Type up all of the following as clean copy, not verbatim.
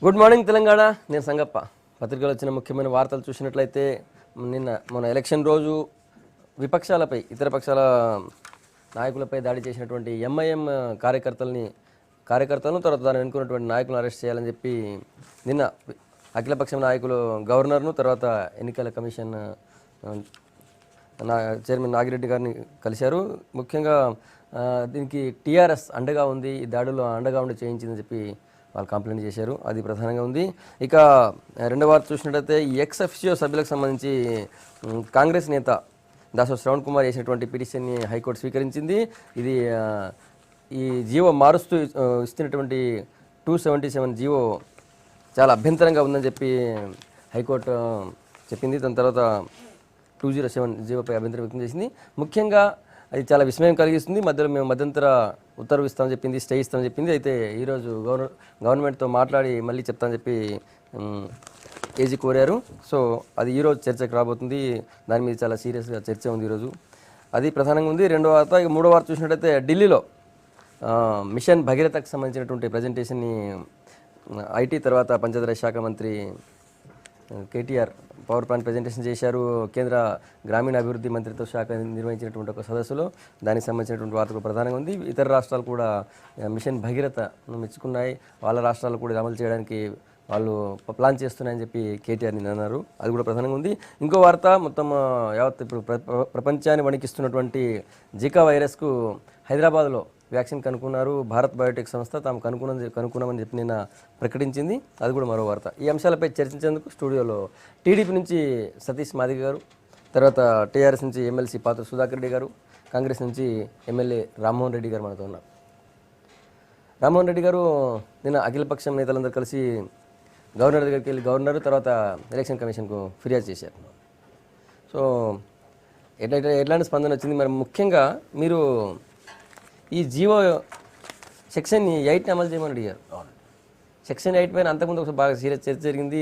Good morning Telangana. నేను సంగప్ప. పత్రికలో వచ్చిన ముఖ్యమైన వార్తలు చూసినట్లయితే మన ఎలక్షన్ రోజు విపక్షాలపై ఇతర పక్షాల నాయకులపై దాడి చేసినటువంటి ఎంఐఎం కార్యకర్తలను తర్వాత దాన్ని ఎన్నుకున్నటువంటి నాయకులను అరెస్ట్ చేయాలని చెప్పి నిన్న అఖిలపక్షం నాయకులు గవర్నర్ను తర్వాత ఎన్నికల కమిషన్ చైర్మన్ నాగిరెడ్డి గారిని కలిశారు. ముఖ్యంగా దీనికి టీఆర్ఎస్ అండగా ఉంది, ఈ దాడుల్లో అండగా ఉండి చేయించిందని చెప్పి వాళ్ళు కంప్లైంట్ చేశారు. అది ప్రధానంగా ఉంది. ఇక రెండవ వార్త చూసినట్లయితే ఎక్స్ అఫిషియో సభ్యులకు సంబంధించి కాంగ్రెస్ నేత దాసో శ్రవణ్ కుమార్ చేసినటువంటి పిటిషన్ని హైకోర్టు స్వీకరించింది. ఇది ఈ జీవో మారుస్తూ ఇస్తున్నటువంటి 277 జీవో చాలా అభ్యంతరంగా ఉందని చెప్పి హైకోర్టు చెప్పింది. దాని తర్వాత 207 జీవోపై అభ్యంతరం వ్యక్తం చేసింది. ముఖ్యంగా అది చాలా విస్మయం కలిగిస్తుంది. మధ్యలో మేము మధ్యంతర ఉత్తర్వు ఇస్తామని చెప్పింది, స్టే ఇస్తామని చెప్పింది. అయితే ఈరోజు గవర్నమెంట్తో మాట్లాడి మళ్ళీ చెప్తామని చెప్పి ఏజీ కోరారు. సో అది ఈరోజు చర్చకు రాబోతుంది. దాని మీద చాలా సీరియస్గా చర్చ ఉంది ఈరోజు. అది ప్రధానంగా ఉంది. రెండో వార్త. ఇక మూడో వార్త చూసినట్టయితే ఢిల్లీలో మిషన్ భగీరథకు సంబంధించినటువంటి ప్రజెంటేషన్ని ఐటీ తర్వాత పంచాయతీరాజ్ శాఖ మంత్రి కేటీఆర్ పవర్ పాయింట్ ప్రజెంటేషన్ చేశారు. కేంద్ర గ్రామీణాభివృద్ధి మంత్రిత్వ శాఖ నిర్వహించినటువంటి ఒక సదస్సులో దానికి సంబంధించినటువంటి వార్తలు ప్రధానంగా ఉంది. ఇతర రాష్ట్రాలు కూడా మిషన్ భగీరథను మెచ్చుకున్నాయి. వాళ్ళ రాష్ట్రాలు కూడా అమలు చేయడానికి వాళ్ళు ప్లాన్ చేస్తున్నాయని చెప్పి కేటీఆర్ నిన్న అన్నారు. అది కూడా ప్రధానంగా ఉంది. ఇంకో వార్త, మొత్తం యావత్ ఇప్పుడు ప్రపంచాన్ని వణికిస్తున్నటువంటి జికా వైరస్కు హైదరాబాద్లో వ్యాక్సిన్ కనుక్కున్నారు. భారత్ బయోటెక్ సంస్థ తాము కనుక్కున్నామని చెప్పి నిన్న ప్రకటించింది. అది కూడా మరో వార్త. ఈ అంశాలపై చర్చించేందుకు స్టూడియోలో టీడీపీ నుంచి సతీష్ మాదిగ గారు, తర్వాత టీఆర్ఎస్ నుంచి ఎమ్మెల్సీ పాత్ర సుధాకర్ రెడ్డి గారు, కాంగ్రెస్ నుంచి ఎమ్మెల్యే రామ్మోహన్ రెడ్డి గారు మనతో ఉన్నారు. రామ్మోహన్ రెడ్డి గారు నిన్న అఖిలపక్షం నేతలందరూ కలిసి గవర్నర్ దగ్గరికి వెళ్ళి గవర్నర్ తర్వాత ఎలక్షన్ కమిషన్కు ఫిర్యాదు చేశారు. సో ఎట్లాంటి స్పందన వచ్చింది? మరి ముఖ్యంగా మీరు ఈ జీవో సెక్షన్ 8ని అమలు చేయమని అడిగారు. సెక్షన్ 8 పైన అంతకుముందు ఒకసారి బాగా సీరియస్ చర్చ జరిగింది.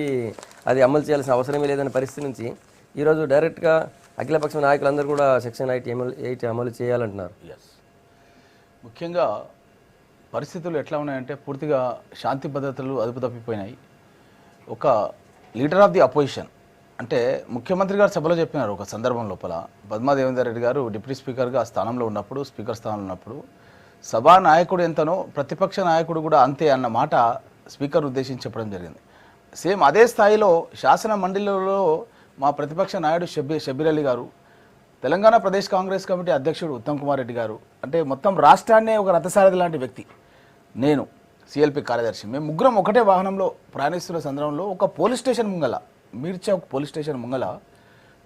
అది అమలు చేయాల్సిన అవసరమే లేదన్న పరిస్థితి నుంచి ఈరోజు డైరెక్ట్గా అఖిలపక్ష నాయకులందరూ కూడా సెక్షన్ 8 అమలు చేయాలంటున్నారు. ముఖ్యంగా పరిస్థితులు ఎట్లా ఉన్నాయంటే పూర్తిగా శాంతి భద్రతలు అదుపు తప్పిపోయినాయి. ఒక లీడర్ ఆఫ్ ది అపోజిషన్ అంటే ముఖ్యమంత్రి గారు సభలో చెప్పినారు ఒక సందర్భం లోపల, పద్మా దేవేందర్ రెడ్డి గారు డిప్యూటీ స్పీకర్గా ఆ స్థానంలో ఉన్నప్పుడు, స్పీకర్ స్థానంలో ఉన్నప్పుడు సభా నాయకుడు ఎంతనో ప్రతిపక్ష నాయకుడు కూడా అంతే అన్న మాట స్పీకర్ ఉద్దేశించి చెప్పడం జరిగింది. సేమ్ అదే స్థాయిలో శాసన మండలిలో మా ప్రతిపక్ష నాయకుడు షబ్బీర్ అలీ గారు, తెలంగాణ ప్రదేశ్ కాంగ్రెస్ కమిటీ అధ్యక్షుడు ఉత్తమ్ కుమార్ రెడ్డి గారు, అంటే మొత్తం రాష్ట్రాన్నే ఒక రథసారథి లాంటి వ్యక్తి, నేను సిఎల్పి కార్యదర్శి, మేము ముగ్గురం ఒకటే వాహనంలో ప్రయాణిస్తున్న సందర్భంలో ఒక పోలీస్ స్టేషన్ ముంగల, మీర్చౌక్ పోలీస్ స్టేషన్ ముంగల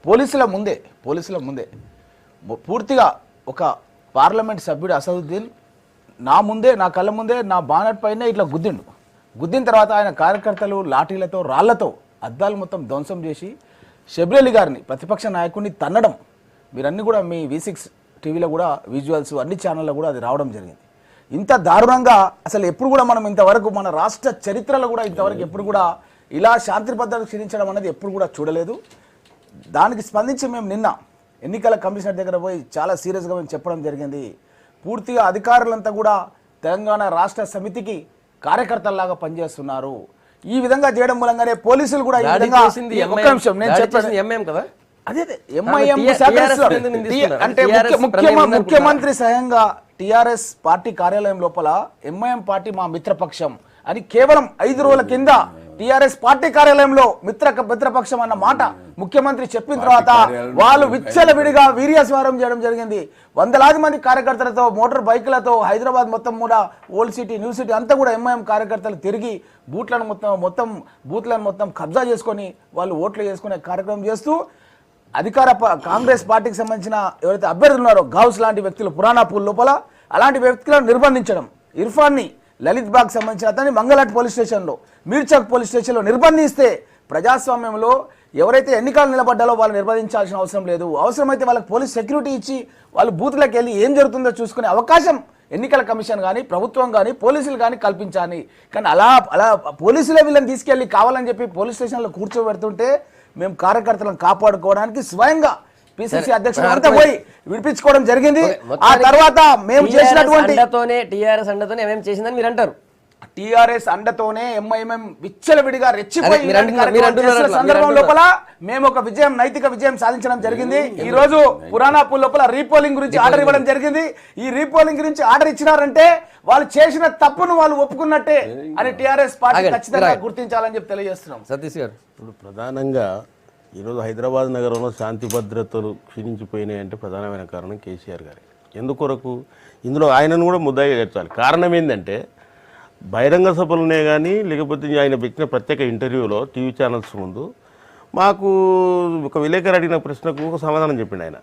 పోలీసుల ముందే పూర్తిగా ఒక పార్లమెంట్ సభ్యుడు అసదుద్దీన్ నా ముందే, నా కళ్ళ ముందే, నా బానట్ పైన ఇట్లా గుద్దిన తర్వాత ఆయన కార్యకర్తలు లాఠీలతో రాళ్లతో అద్దాలు మొత్తం ధ్వంసం చేసి షబ్బీర్ అలీ గారిని ప్రతిపక్ష నాయకుడిని తన్నడం, మీరన్నీ కూడా మీ V6 టీవీలో కూడా విజువల్స్ అన్ని ఛానల్లో కూడా అది రావడం జరిగింది. ఇంత దారుణంగా అసలు ఎప్పుడు కూడా మనం ఇంతవరకు మన రాష్ట్ర చరిత్రలో కూడా ఇంతవరకు ఎప్పుడు కూడా ఇలా శాంతి భద్రత క్షీణించడం అనేది ఎప్పుడు కూడా చూడలేదు. దానికి స్పందించి మేము నిన్న ఎన్నికల కమిషనర్ దగ్గర పోయి చాలా సీరియస్గా మేము చెప్పడం జరిగింది. పూర్తిగా అధికారులంతా కూడా తెలంగాణ రాష్ట్ర సమితికి కార్యకర్తల్లాగా పనిచేస్తున్నారు. ఈ విధంగా చేయడం మూలంగానే పోలీసులు కూడా ఈ విధంగా అదే ఎంఐఎం అంటే ముఖ్యమంత్రి స్వయంగా టీఆర్ఎస్ పార్టీ కార్యాలయం లోపల ఎంఐఎం పార్టీ మా మిత్రపక్షం అని కేవలం 5 రోజుల కింద టీఆర్ఎస్ పార్టీ కార్యాలయంలో మిత్రపక్షం అన్న మాట ముఖ్యమంత్రి చెప్పిన తర్వాత వాళ్ళు విచ్చలవిడిగా వీర్యస్వారం చేయడం జరిగింది. వందలాది మంది కార్యకర్తలతో మోటార్ బైకులతో హైదరాబాద్ మొత్తం కూడా ఓల్డ్ సిటీ, న్యూ సిటీ అంతా కూడా ఎంఐఎం కార్యకర్తలు తిరిగి బూత్లను మొత్తం కబ్జా చేసుకొని వాళ్ళు ఓట్లు చేసుకునే కార్యక్రమం చేస్తూ కాంగ్రెస్ పార్టీకి సంబంధించిన ఎవరైతే అభ్యర్థులు ఉన్నారో గౌస్ లాంటి వ్యక్తులు పురాణాపూర్ లోపల అలాంటి వ్యక్తులను నిర్బంధించడం, ఇర్ఫాన్ని లలిత్ బాగ్ సంబంధించిన అతన్ని మంగళాట్ పోలీస్ స్టేషన్లో, మీర్చౌక్ పోలీస్ స్టేషన్లో నిర్బంధిస్తే ప్రజాస్వామ్యంలో ఎవరైతే ఎన్నికలు నిలబడ్డాలో వాళ్ళు నిర్బంధించాల్సిన అవసరం లేదు. అవసరమైతే వాళ్ళకి పోలీస్ సెక్యూరిటీ ఇచ్చి వాళ్ళు బూత్లకు వెళ్ళి ఏం జరుగుతుందో చూసుకునే అవకాశం ఎన్నికల కమిషన్ కానీ ప్రభుత్వం కానీ పోలీసులు కానీ కల్పించాలి. కానీ అలా పోలీసులే వీళ్ళని తీసుకెళ్ళి కావాలని చెప్పి పోలీస్ స్టేషన్లో కూర్చోబెడుతుంటే మేము కార్యకర్తలను కాపాడుకోవడానికి స్వయంగా పిసిసి అధ్యక్షుడు అంతా పోయి విడిపించుకోవడం జరిగింది. ఆ తర్వాత మేము చేసినటువంటి టీఆర్ఎస్ అండతోనే ఏమేం చేసిందని మీరు అంటారు. టీఆర్ఎస్ అండతోనే ఎంఐఎం విచ్చలవిడిగా రెచ్చిపోయి అదే, మీరు అంటున్నారు చేసిన అట్లా, సందర్భం మీరు లోపల మేము ఒక విజయం, నైతిక విజయం సాధించడం జరిగింది. ఈ రోజు పురాణాపూర్ లోపల రీపోలింగ్ గురించి ఆర్డర్ ఇవ్వడం జరిగింది. ఈ రీపోలింగ్ గురించి ఆర్డర్ ఇచ్చినారంటే వాళ్ళు చేసిన తప్పును వాళ్ళు ఒప్పుకున్నట్టే అని టీఆర్ఎస్ పార్టీ ఖచ్చితంగా గుర్తించాలని చెప్పి తెలియజేస్తున్నాం. సతీష్ గారు, ఇప్పుడు ప్రధానంగా ఈరోజు హైదరాబాద్ నగరంలో శాంతి భద్రతలు క్షీణించిపోయినాయంటే ప్రధానమైన కారణం కేసీఆర్ గారి. ఎందుకొరకు ఇందులో ఆయనను కూడా ముద్దాయిగా చేర్చాలి. కారణం ఏంటంటే బహిరంగ సభలనే కానీ లేకపోతే ఆయన పెట్టిన ప్రత్యేక ఇంటర్వ్యూలో టీవీ ఛానల్స్ ముందు మాకు ఒక విలేకరు అడిగిన ప్రశ్నకు ఒక సమాధానం చెప్పిండు ఆయన.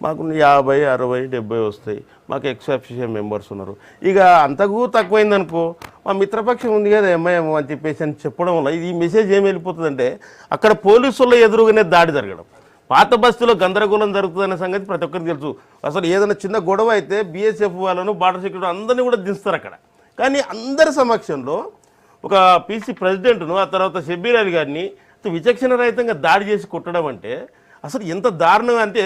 మాకు 50, 60, 70 వస్తాయి, మాకు ఎక్స్ అఫీషియల్ మెంబర్స్ ఉన్నారు, ఇక అంతకు తక్కువైందనుకో మా మిత్రపక్షం ఉంది కదా ఎంఐఎం అని చెప్పేసి అని చెప్పడం వల్ల ఈ మెసేజ్ ఏం వెళ్ళిపోతుందంటే అక్కడ పోలీసుల ఎదురుగానే దాడి జరగడం, పాత బస్తీలో గందరగోళం జరుగుతుందనే సంగతి ప్రతి ఒక్కరికి తెలుసు. అసలు ఏదైనా చిన్న గొడవ అయితే బీఎస్ఎఫ్ వాళ్ళను బార్డర్ సెక్యూరిటీ అందరినీ కూడా దించుతారు అక్కడ. కానీ అందరి సమక్షంలో ఒక పీసీ ప్రెసిడెంట్ను ఆ తర్వాత షబ్బీర్ అలీ గారిని విచక్షణ రహితంగా దాడి చేసి కొట్టడం అంటే అసలు ఎంత దారుణం అంటే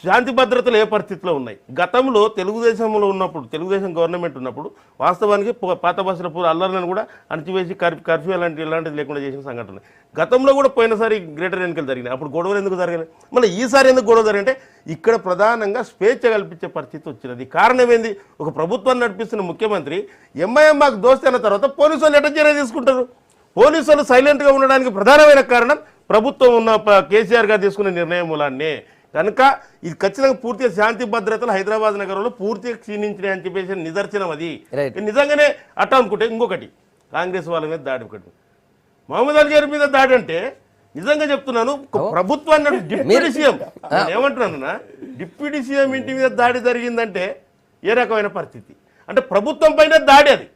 శాంతి భద్రతలు ఏ పరిస్థితిలో ఉన్నాయి. గతంలో తెలుగుదేశంలో ఉన్నప్పుడు, తెలుగుదేశం గవర్నమెంట్ ఉన్నప్పుడు వాస్తవానికి పాత బస్సుల అల్లర్లను కూడా అణచివేసి కర్ఫ్యూ ఇలాంటిది లేకుండా చేసిన సంఘటన గతంలో కూడా పోయినసారి గ్రేటర్ ఎన్నికలు జరిగినాయి. అప్పుడు గొడవలు ఎందుకు జరగాలి, మళ్ళీ ఈసారి ఎందుకు గొడవ జరిగింటే ఇక్కడ ప్రధానంగా స్వేచ్ఛ కల్పించే పరిస్థితి వచ్చినది. కారణం ఏంది, ఒక ప్రభుత్వాన్ని నడిపిస్తున్న ముఖ్యమంత్రి ఎంఐఎం మాకు దోస్తే అన్న తర్వాత పోలీసు వాళ్ళు ఎట్లా చర్య తీసుకుంటారు? పోలీసులు సైలెంట్గా ఉండడానికి ప్రధానమైన కారణం ప్రభుత్వం ఉన్న కేసీఆర్ గారు తీసుకున్న నిర్ణయం మూలాన్నే. కనుక ఇది ఖచ్చితంగా పూర్తిగా శాంతి భద్రతలు హైదరాబాద్ నగరంలో పూర్తిగా క్షీణించినాయి అని చెప్పేసి నిదర్శనం అది. నిజంగానే అట్లా అనుకుంటే ఇంకొకటి కాంగ్రెస్ వాళ్ళ మీద దాడి, ఒకటి మహమూద్ అలీ గారి మీద దాడి అంటే నిజంగా చెప్తున్నాను ప్రభుత్వాన్ని డిప్యూటీ సీఎం ఏమంటున్నాను, డిప్యూటీ సీఎం ఇంటి మీద దాడి జరిగిందంటే ఏ రకమైన పరిస్థితి అంటే ప్రభుత్వం పైన దాడి అది.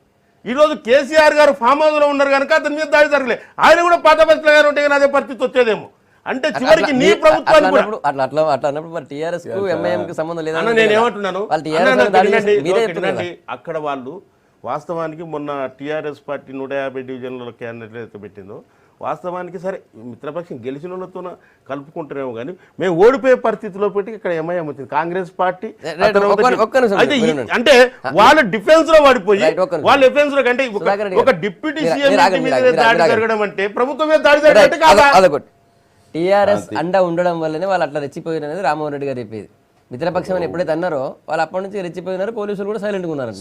ఈరోజు కేసీఆర్ గారు ఫామ్ హౌస్లో ఉన్నారు కనుక అతని మీద దాడి జరగలేదు. ఆయన కూడా పాత బస్సుల గారు ఉంటే కానీ అదే పరిస్థితి వచ్చేదేమో. అంటే చివరికి నీ ప్రభుత్వాన్ని అట్లా అన్నప్పుడు మరి టీఆర్ఎస్ కు ఎంఐఎం కి సంబంధం లేదా? నేను ఏమంటున్నాను అక్కడ వాళ్ళు వాస్తవానికి మొన్న టీఆర్ఎస్ పార్టీ 150 డివిజన్లలో క్యాండిడేట్లు అయితే పెట్టిందో వాస్తవానికి సరే మిత్రపక్షం గెలిచిన వాళ్ళతో కలుపుకుంటున్నాము, కానీ మేము ఓడిపోయే పరిస్థితిలో పెట్టి ఇక్కడ ఎంఐఎం వచ్చింది. కాంగ్రెస్ పార్టీ అంటే వాళ్ళ డిఫెన్స్ లో పడిపోయి వాళ్ళ డిఫెన్స్ లో కంటే ఒక డిప్యూటీ సీఎం మీద దాడి జరగడం అంటే ప్రభుత్వం మీద దాడి జరగడం కాదా? టీఆర్ఎస్ అండ ఉండడం వల్లనే వాళ్ళు అట్లా రెచ్చిపోయారు అనేది రామ్మోహన్ రెడ్డి గారు చెప్పేది. మిత్రపక్షం అని ఎప్పుడైతే అన్నారో వాళ్ళు అప్పటి నుంచి రెచ్చిపోయినారు, పోలీసులు కూడా సైలెంట్ గా ఉన్నారు.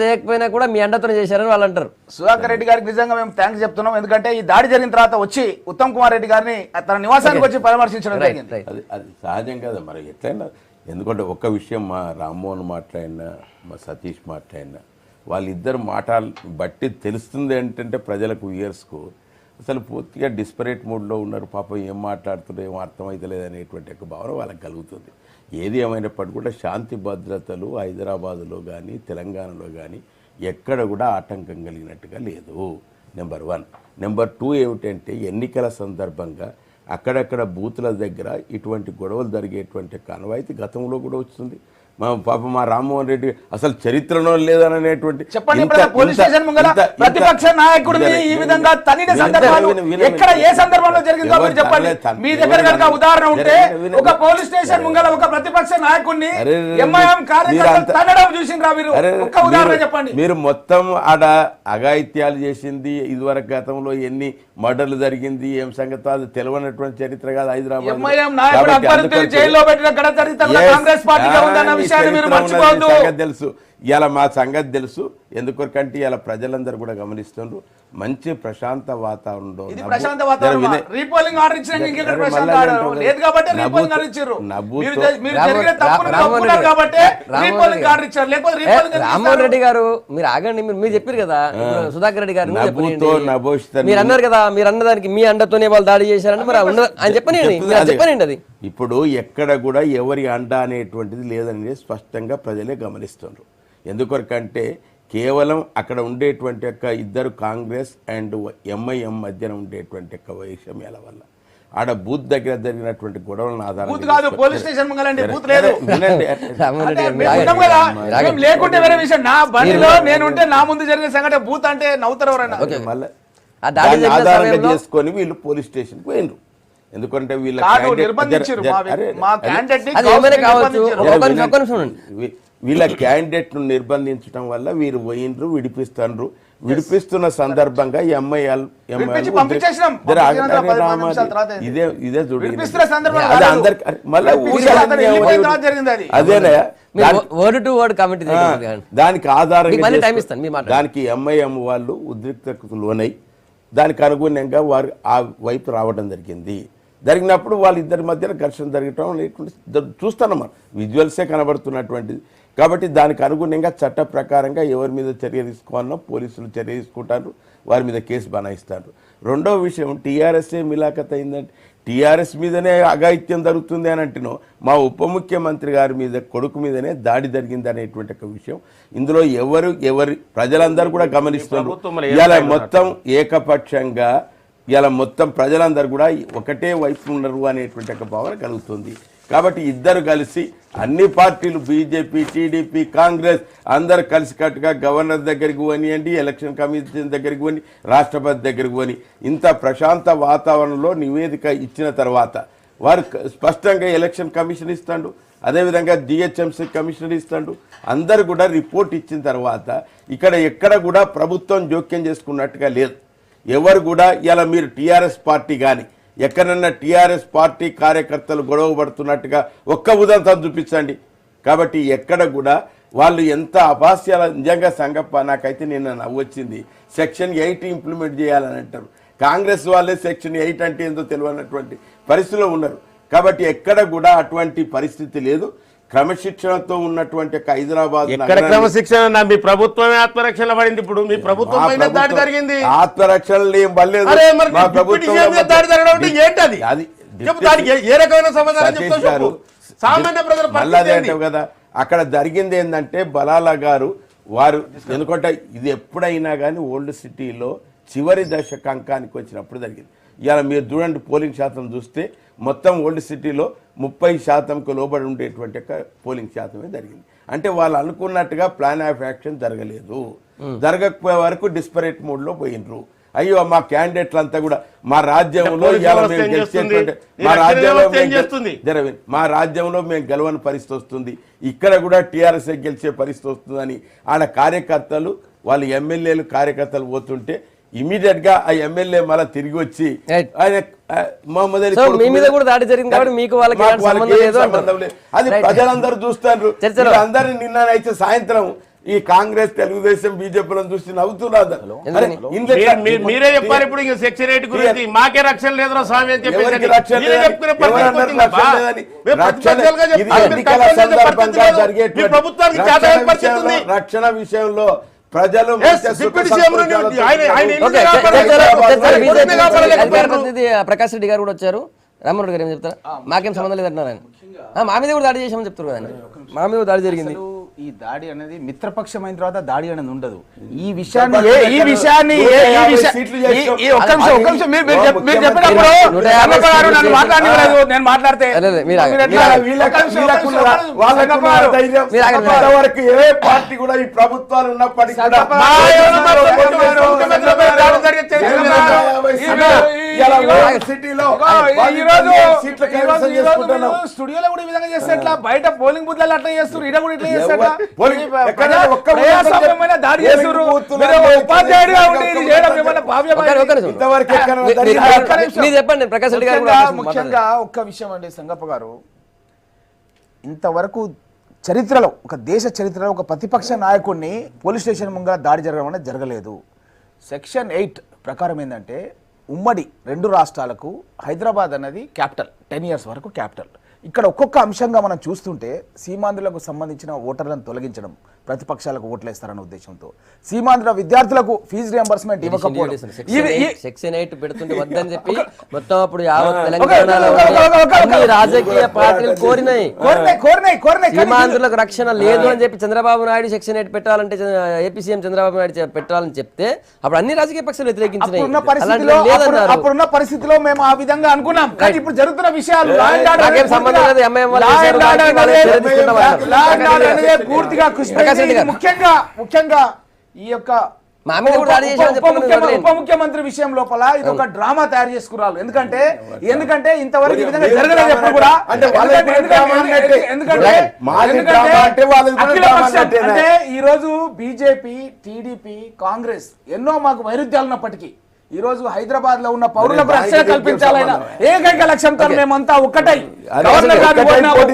చేయకపోయినా కూడా మీ అండతో చేశారని వాళ్ళు అంటారు. సుధాకర్ రెడ్డి గారికి నిజంగా మేము థ్యాంక్స్ చెప్తున్నాం. ఎందుకంటే ఈ దాడి జరిగిన తర్వాత వచ్చి ఉత్తమ్ కుమార్ రెడ్డి గారిని తన నివాసానికి వచ్చి పరామర్శించడం జరిగింది. అది సహజం కదా మరి ఎట్లయినా. ఎందుకంటే ఒక్క విషయం మా రామ్మోహన్ మాట్లాడినా మా సతీష్ మాట్లాడినా వాళ్ళిద్దరు మాటలు బట్టి తెలుస్తుంది ఏంటంటే ప్రజలకు వ్యూయర్స్కు అసలు పూర్తిగా డిస్పరేట్ మూడ్లో ఉన్నారు. పాపం ఏం మాట్లాడుతుందో ఏం అర్థమవుతలేదు అనేటువంటి ఒక భావన వాళ్ళకి కలుగుతుంది. ఏది ఏమైనప్పటికీ కూడా శాంతి భద్రతలు హైదరాబాదులో కానీ తెలంగాణలో కానీ ఎక్కడ కూడా ఆటంకం కలిగినట్టుగా లేదు. నెంబర్ 1. నెంబర్ 2 ఏమిటంటే ఎన్నికల సందర్భంగా అక్కడక్కడ బూతుల దగ్గర ఇటువంటి గొడవలు జరిగేటువంటి కనవాయితీ గతంలో కూడా వస్తుంది. మా రామ్మోహన్ రెడ్డి అసలు చరిత్రలో లేదనేటువంటి చెప్పండి. పోలీస్ స్టేషన్ ముంగల ప్రతిపక్ష నాయకుడిని ఈ విధంగా తన్నిన సందర్భాలు ఎక్కడ ఏ సందర్భంలో జరిగిందో మీరు చెప్పండి. మీ దగ్గర కనుక ఉదాహరణ ఉంటే ఒక పోలీస్ స్టేషన్ ముంగల ఒక ప్రతిపక్ష నాయకుడిని ఎంఐఎం కార్యకర్తలు తన్నడం చూసిండ్రా మీరు? ఒక్క ఉదాహరణ చెప్పండి. మీరు మొత్తం ఆడ అఘాయిత్యాలు చేసింది ఇదివరకు గతంలో ఎన్ని మర్డర్లు జరిగింది ఏం సంగతి అది తెలియనటువంటి చరిత్ర కాదు హైదరాబాద్. ఎంఐఎం నాయకుడు అభ్యర్థి జైల్లో పెట్టిన గడ చరిత్ర కాంగ్రెస్ పార్టీగా ఉందన్న సంగతి తెలుసు. ఇలా మా సంగతి తెలుసు. ఎందుకంటే ఇలా ప్రజలందరూ కూడా గమనిస్తున్నారు. మంచి ప్రశాంత వాతావరణంలో రామ్మోహన్ రెడ్డి గారు మీరు ఆగండి. మీరు చెప్పారు కదా సుధాకర్ రెడ్డి గారు మీరు అన్నారు కదా, మీరు అన్నదానికి మీ అండతోనే వాళ్ళు దాడి చేశారని మరి అని చెప్పనండి. అది ఇప్పుడు ఎక్కడ కూడా ఎవరి అండ అనేటువంటిది లేదని స్పష్టంగా ప్రజలే గమనిస్తున్నారు. ఎందుకంటే కేవలం అక్కడ ఉండేటువంటి యొక్క ఇద్దరు కాంగ్రెస్ అండ్ ఎంఐఎం మధ్యన ఉండేటువంటి యొక్క వైషమ్యాల వల్ల ఆడ బూత్ దగ్గర జరిగినటువంటి గొడవలను ఆధారంగా లేకుంటే వేరే విషయం. నా బండిలో నేనుంటే నా ముందు జరిగిన సంఘటన బూత్ అంటే నవ్వుతారు ఎవరైనా. ఆధారంగా చేసుకొని వీళ్ళు పోలీస్ స్టేషన్కి పోయినరు. ఎందుకంటే వీళ్ళ వీళ్ళ క్యాండిడేట్ను నిర్బంధించడం వల్ల వీరు పోయినరు విడిపిస్తారు. విడిపిస్తున్న సందర్భంగా విడిపించి పంపించేసినాం. ఇదే విడిపిస్తున్న సందర్భంగా అది అందరికి మళ్ళీ అదేనా వర్డ్ టు వర్డ్ కామెంట్ దానికి ఆధారంగా టైం ఇస్తాను మీ మాట. దానికి ఎంఐఎం వాళ్ళు ఉద్రిక్తతకు లోనై దానికి అనుగుణంగా వారు ఆ వైపు రావడం జరిగినప్పుడు వాళ్ళిద్దరి మధ్యన ఘర్షణ జరగటం చూస్తున్నాం మనం, విజువల్సే కనబడుతున్నటువంటిది. కాబట్టి దానికి అనుగుణంగా చట్ట ప్రకారంగా ఎవరి మీద చర్య తీసుకోవాలన్నా పోలీసులు చర్య తీసుకుంటారు, వారి మీద కేసు బనాయిస్తారు. రెండవ విషయం టీఆర్ఎస్ఏ మిలాఖత్ అయిందంటే టీఆర్ఎస్ మీదనే అఘాయిత్యం జరుగుతుంది అని అంటున్నాం, మా ఉప ముఖ్యమంత్రి గారి మీద కొడుకు మీదనే దాడి జరిగింది అనేటువంటి ఒక విషయం ఇందులో ఎవరి ప్రజలందరూ కూడా గమనిస్తున్నారు. ఇలా మొత్తం ఏకపక్షంగా ఇలా మొత్తం ప్రజలందరూ కూడా ఒకటే వైపు ఉన్నారు అనేటువంటి ఒక భావన కలుగుతుంది. కాబట్టి ఇద్దరు కలిసి అన్ని పార్టీలు బీజేపీ, టీడీపీ, కాంగ్రెస్ అందరు కలిసికట్టుగా గవర్నర్ దగ్గరికి పోనియండి, ఎలక్షన్ కమిషన్ దగ్గరికి పోని, రాష్ట్రపతి దగ్గరికి పోని ఇంత ప్రశాంత వాతావరణంలో నివేదిక ఇచ్చిన తర్వాత వారు స్పష్టంగా ఎలక్షన్ కమిషన్ ఇస్తాడు, అదేవిధంగా జిహెచ్ఎంసీ కమిషనర్ ఇస్తాడు, అందరు కూడా రిపోర్ట్ ఇచ్చిన తర్వాత ఇక్కడ ఎక్కడ కూడా ప్రభుత్వం జోక్యం చేసుకున్నట్టుగా లేదు. ఎవరు కూడా ఇలా మీరు టీఆర్ఎస్ పార్టీ కానీ ఎక్కడన్నా టీఆర్ఎస్ పార్టీ కార్యకర్తలు గొడవ పడుతున్నట్టుగా ఒక్క ఉదాహరణ చూపించండి. కాబట్టి ఎక్కడ కూడా వాళ్ళు ఎంత అపాస్యాల నిజంగా సంగప్ప నాకైతే నిన్న నవ్వొచ్చింది. సెక్షన్ 8 ఇంప్లిమెంట్ చేయాలని అంటారు, కాంగ్రెస్ వాళ్ళే సెక్షన్ 8 అంటే ఏందో తెలియనటువంటి పరిస్థితిలో ఉన్నారు. కాబట్టి ఎక్కడ కూడా అటువంటి పరిస్థితి లేదు. క్రమశిక్షణతో ఉన్నటువంటి హైదరాబాద్ ఎక్కడ క్రమశిక్షణ? మీ ప్రభుత్వమే ఆత్మరక్షణ పడింది. ఇప్పుడు మీ ప్రభుత్వం పైన దాడి జరిగింది. ఆత్మరక్షణ ఏం పడలేదు. కదా అక్కడ జరిగింది ఏంటంటే బలాలా గారు వారు ఎందుకంటే ఇది ఎప్పుడైనా కానీ ఓల్డ్ సిటీలో చివరి దశకంకానికి వచ్చినప్పుడు జరిగింది. ఇవాళ మీరు చూడండి పోలింగ్ శాతం చూస్తే మొత్తం ఓల్డ్ సిటీలో 30% లోబడి ఉండేటువంటి పోలింగ్ శాతమే జరిగింది. అంటే వాళ్ళు అనుకున్నట్టుగా ప్లాన్ ఆఫ్ యాక్షన్ జరగలేదు. జరగకపోయే వరకు డిస్పరేట్ మోడ్లో పోయినరు. అయ్యో మా క్యాండిడేట్లు అంతా కూడా మా రాజ్యంలో మా రాజ్యంలో మేము గెలవని పరిస్థితి వస్తుంది, ఇక్కడ కూడా టీఆర్ఎస్ గెలిచే పరిస్థితి వస్తుందని ఆడ కార్యకర్తలు వాళ్ళు ఎమ్మెల్యేలు కార్యకర్తలు పోతుంటే ఇమీడియట్ గా ఆ ఎమ్మెల్యే మళ్ళీ తిరిగి వచ్చి ఆయన అది ప్రజలందరూ చూస్తారు. అందరినీ నిన్న అయితే సాయంత్రం ఈ కాంగ్రెస్ తెలుగుదేశం బీజేపీలను చూసి నవ్వుతున్నారు. మీరే చెప్పారు ఇప్పుడు సెక్షన్ 8 గురించి మాకే రక్షణ లేదురా స్వామి అని చెప్పి రక్షణ విషయంలో ప్రజలు ప్రకాష్ రెడ్డి గారు కూడా వచ్చారు. రామ్మోహన్ గారు ఏం చెప్తారా? మాకేం సంబంధం లేదంటున్నారు ఆయన. మా మీద కూడా దాడి చేసామని చెప్తారు కదా, మా మీద దాడి జరిగింది. ఈ దాడి అనేది మిత్రపక్షమైన తర్వాత దాడి అనేది ఉండదు. ఈ విషయాన్ని నేను మాట్లాడితే ఏ పార్టీ కూడా ఈ ప్రభుత్వాలు ఉన్నప్పటికీ సిటీలో స్టూడియోలో కూడా ఈ విధంగా చేస్తే ఎట్లా? బయట పోలింగ్ బూత్లలో అట్లా చేస్తారు, ఇడ కూడా ఇట్లా చేస్తారు. దాడి చేస్తారు. చెప్పండి ప్రకాష్ రెడ్డి గారు. ముఖ్యంగా ఒక్క విషయం అండి సంగప్ప గారు, ఇంతవరకు చరిత్రలో ఒక దేశ చరిత్రలో ఒక ప్రతిపక్ష నాయకుడిని పోలీస్ స్టేషన్ ముంగ దాడి జరగడం అనేది జరగలేదు. సెక్షన్ 8 ప్రకారం ఏంటంటే ఉమ్మడి 2 రాష్ట్రాలకు హైదరాబాద్ అనేది క్యాపిటల్, 10 years వరకు క్యాపిటల్. ఇక్కడ ఒక్కొక్క అంశంగా మనం చూస్తుంటే సీమాంధ్రులకు సంబంధించిన ఓటర్లను తొలగించడం, ప్రతిపక్షాలకు ఓట్లేస్తారన్న ఉద్దేశంతో సీమాంధ్ర విద్యార్థులకు ఫీజు రియంబర్స్మెంట్ ఇవ్వకపోవడం, సెక్షన్ 8 పెడుతుంటే వద్దని చెప్పి మొత్తం అప్పుడు తెలంగాణలో రాజకీయ పార్టీలు కోరినాయి సీమాంధ్రులకు రక్షణ లేదు అని చెప్పి చంద్రబాబు నాయుడు సెక్షన్ 8 పెట్టాలంటే ఏపీ సీఎం చంద్రబాబు నాయుడు పెట్టాలని చెప్తే అప్పుడు అన్ని రాజకీయ పక్షాలు వ్యతిరేకించినాయి. అప్పుడున్న పరిస్థితిలో మేము ఆ విధంగా అనుకున్నాం. కానీ ఇప్పుడు జరుగుతున్న విషయాలు పూర్తిగా ముఖ్యంగా ఈ యొక్క మా మీద కూడా దాడి చేశారని చెప్పండి. ఉప ముఖ్యమంత్రి విషయం లోపల ఇది ఒక డ్రామా తయారు చేసుకురాలు. ఎందుకంటే ఇంతవరకు ఈ విధంగా జరగలేదు ఎప్పుడు కూడా. అంటే ఈ రోజు బీజేపీ, టీడీపీ, కాంగ్రెస్ ఎన్నో మాకు వైరుధ్యాలు ఉన్నప్పటికీ ఈ రోజు హైదరాబాద్ లో ఉన్న పౌరులకు రక్షణ కల్పించాలన్న ఏకైక లక్ష్యంతో మేమంతా ఒక్కటై గవర్నర్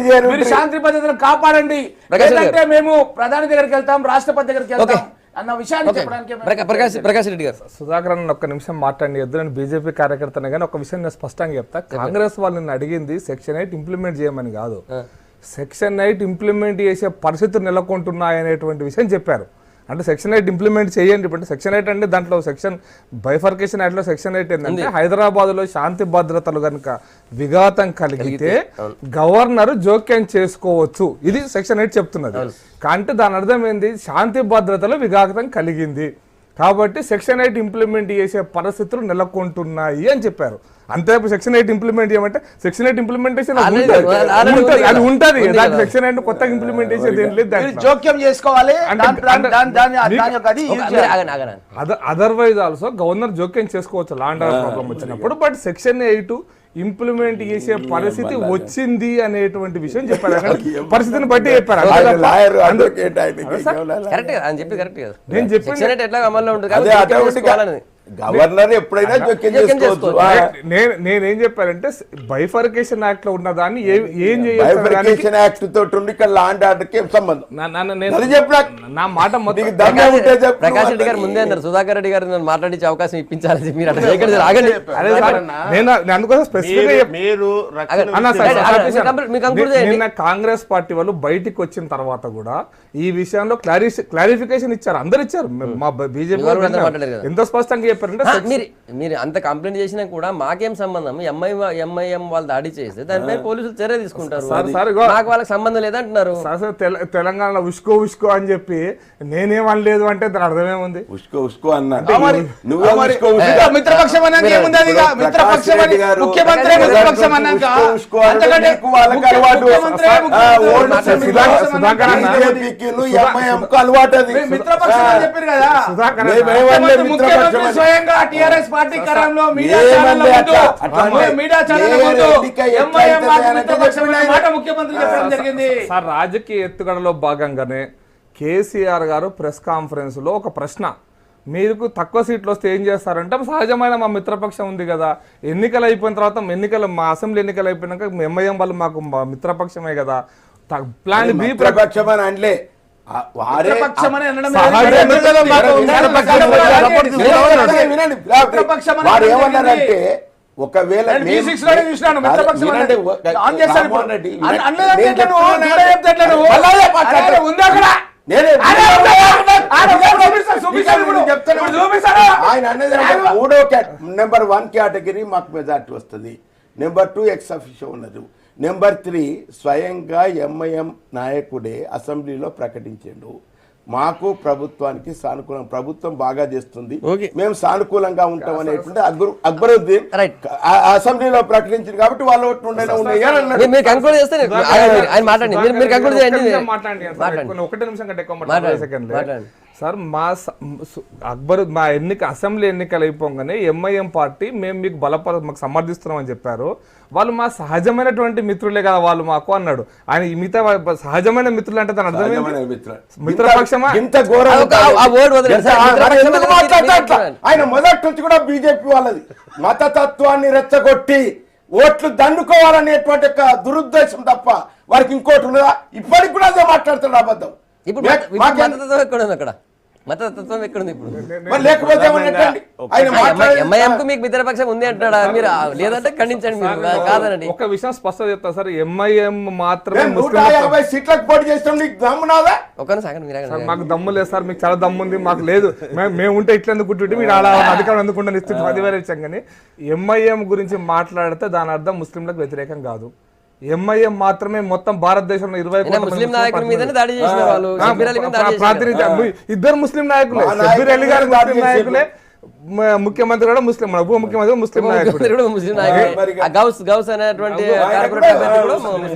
గారు మీరు శాంతి భద్రతను కాపాడండి, లేదంటే మేము ప్రధాని దగ్గరికి వెళ్తాం, రాష్ట్రపతి దగ్గరికి వెళ్తాం అన్న విషయాన్ని చెప్పడానికి. ప్రకాష్ రెడ్డి గారు, సుధాకర్ అన్న ఒక్క నిమిషం మాట్లాడియద్దు. నేను బీజేపీ కార్యకర్తనే కానీ ఒక విషయం నేను స్పష్టంగా చెప్తా. కాంగ్రెస్ వాళ్ళు నిన్ను అడిగింది సెక్షన్ 8 ఇంప్లిమెంట్ చేయమని కాదు, సెక్షన్ 8 ఇంప్లిమెంట్ చేసే పరిస్థితులు నెలకొంటున్నాయనేటువంటి విషయం చెప్పారు. అంటే సెక్షన్ 8 ఇంప్లిమెంట్ చేయండి. ఇప్పుడు సెక్షన్ 8 అంటే దాంట్లో సెక్షన్ బైఫర్కేషన్ యాక్ట్లో సెక్షన్ 8 ఏంటంటే హైదరాబాద్ లో శాంతి భద్రతలు కనుక విఘాతం కలిగితే గవర్నర్ జోక్యం చేసుకోవచ్చు, ఇది సెక్షన్ 8 చెప్తున్నది. అంటే దాని అర్థం ఏంది, శాంతి భద్రతలు విఘాతం కలిగింది కాబట్టి సెక్షన్ 8 ఇంప్లిమెంట్ చేసే పరిస్థితులు నెలకొంటున్నాయి అని చెప్పారు. అంతే. సెక్షన్ 8 ఇంప్లిమెంట్ చేయమంటే సెక్షన్ 8 ఇంప్లిమెంటేషన్ అది ఉంటది. సెక్షన్ 8 కొత్తగా ఇంప్లిమెంట్ చేసేది ఏం లేదు, జోక్యం చేసుకోవాలి. అదర్వైజ్ ఆల్సో గవర్నర్ జోక్యం చేసుకోవచ్చు లా అండ్ ఆర్డర్ ప్రాబ్లం వచ్చినప్పుడు. బట్ సెక్షన్ 8 ఇంప్లిమెంట్ చేసే పరిస్థితి వచ్చింది అనేటువంటి విషయం చెప్పారు. పరిస్థితిని బట్టి చెప్పారు. నేను చెప్పాను గవర్నర్ ఎప్పుడైనా జోక్యం చేసుకోవచ్చు. నేనేం చెప్పానంటే బైఫర్కేషన్ యాక్ట్ లో ఉన్నదాన్ని ఏం బైఫర్కేషన్ యాక్ట్ తోటి ఉండి ఇక్కడ లా అండ్ ఆర్డర్ కి సంబంధం. నా మాట ప్రకాష్ రెడ్డి గారు ముందే అన్నారు సుధాకర్ రెడ్డి గారు మాట్లాడించే అవకాశం ఇప్పించాలి. మీరు అందుకోసం నిన్న కాంగ్రెస్ పార్టీ వాళ్ళు బయటికి వచ్చిన తర్వాత కూడా ఈ విషయంలో క్లారిఫికేషన్ ఇచ్చారు, అందరు ఇచ్చారు. మా బీజేపీ ఎంత స్పష్టంగా మీరు అంత కంప్లైంట్ చేసినా కూడా మాకేం సంబంధం, ఎంఐఎం వాళ్ళు దాడి చేస్తే దానిపై పోలీసులు చర్య తీసుకుంటారు, నాకు వాళ్ళకి సంబంధం లేదంటున్నారు. తెలంగాణలో ఉష్కో అని చెప్పి నేనేమనలేదు అంటే దాని అర్థమేముంది? ఉష్కో అన్నా స్వయంగా టిఆర్ఎస్ పార్టీ కార్యాలయంలో మీడియా ముఖ్యమంత్రి చెప్పడం జరిగింది. సార్, రాజకీయ ఎత్తుగడలో భాగంగానే కేసీఆర్ గారు ప్రెస్ కాన్ఫరెన్స్ లో ఒక ప్రశ్న, మీకు తక్కువ సీట్లు వస్తే ఏం చేస్తారంటే సహజమైన మా మిత్రపక్షం ఉంది కదా, ఎన్నికలు అయిపోయిన తర్వాత మా అసెంబ్లీ ఎన్నికలు అయిపోయినాక ఎంఐఎం వాళ్ళు మాకు మిత్రపక్షమే కదా, ప్లాన్ బి ప్రపక్షం అని అనలే. ఏమన్నారంటే ఒకవేళ మూడో నెంబర్ 1 కేటగిరీ మాకు మెజార్టీ వస్తుంది, నెంబర్ 2 ఎక్స్ అఫీషియో ఉన్నది, నెంబర్ 3 స్వయంగా ఎంఐఎం నాయకుడే అసెంబ్లీలో ప్రకటించాడు మాకు ప్రభుత్వానికి సానుకూలం, ప్రభుత్వం బాగా చేస్తుంది, మేము సానుకూలంగా ఉంటాం అనేటువంటి అక్బరుద్దీన్ అసెంబ్లీలో ప్రకటించింది కాబట్టి వాళ్ళు ఒకటే నిమిషం కంటే ఎక్కువ సార్. మా అసెంబ్లీ ఎన్నికలు అయిపోగానే ఎంఐఎం పార్టీ మేము మీకు మాకు సమర్థిస్తున్నామని చెప్పారు. వాళ్ళు మా సహజమైనటువంటి మిత్రులే కదా వాళ్ళు మాకు అన్నాడు ఆయన. మిగతా సహజమైన మిత్రులు అంటే దాని అర్థం మిత్రపక్షమా? ఆయన మొదటి నుంచి కూడా బీజేపీ వాళ్ళది మతతత్వాన్ని రెచ్చగొట్టి ఓట్లు దండుకోవాలనేటువంటి ఒక దురుద్దేశం తప్ప వారికి ఇంకోటి ఉన్నదా? ఇప్పటికి కూడా అదే మాట్లాడుతున్నాడు అబద్ధం. అక్కడ మతతత్వం ఎక్కడుంది ఇప్పుడు? మీకు మిత్రపక్షం ఉంది అంటాడా మీరు? లేదంటే ఖండించండి మీరు, కాదనండి. ఒక విషయం స్పష్టత చెప్తా సార్, ఎంఐఎం మాత్రమే మాకు దమ్ము లేదు సార్, మీకు చాలా దమ్ము ఉంది, మాకు లేదు, మేము ఉంటే ఇట్లా ఎందుకు కూర్చుంటే మీరు అలా అధికారం ఎందుకుంటే ఇస్తుంది అది వేరే విషయం. కానీ ఎంఐఎం గురించి మాట్లాడితే దాని అర్థం ముస్లింలకు వ్యతిరేకం కాదు. ఎంఐఎం మాత్రమే మొత్తం భారతదేశంలో 20 ఇద్దరు ముస్లిం నాయకులే, షబ్బీర్ అలీ గారు ముస్లిం నాయకులే, ముఖ్యమంత్రి కూడా ముస్లిం, ఉప ముఖ్యమంత్రి ముస్లిం నాయకుడు.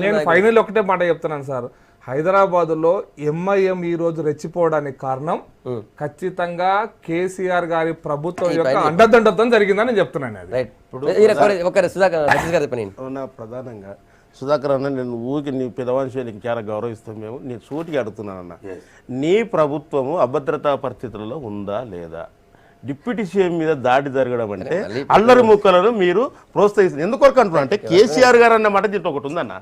నేను ఫైనల్ ఒకటే మాట చెప్తున్నాను సార్, హైదరాబాదులో ఎంఐఎం ఈ రోజు రెచ్చిపోవడానికి కారణం ఖచ్చితంగా కేసీఆర్ గారి ప్రభుత్వం యొక్క అండదండతో జరిగిందని నేను చెప్తున్నాను. అది రైట్. ఒకరి సుధాకర్ గారు చెప్పండి. అవునా, ప్రధానంగా సుధాకర్ అన్న, నేను ఊరికి నీ పెదవంశం నీకు చాలా గౌరవిస్తాం మేము. నేను సూటికి అడుగుతున్నానన్న, నీ ప్రభుత్వము అభద్రతా పరిస్థితులలో ఉందా లేదా? డిప్యూటీ సీఎం మీద దాడి జరగడం అంటే అల్లరి ముక్కలను మీరు ప్రోత్సహిస్తారు. ఎందుకొరకు అంటున్నా అంటే కేసీఆర్ గారు అన్న మాట దీంట్లో ఒకటి ఉందన్న.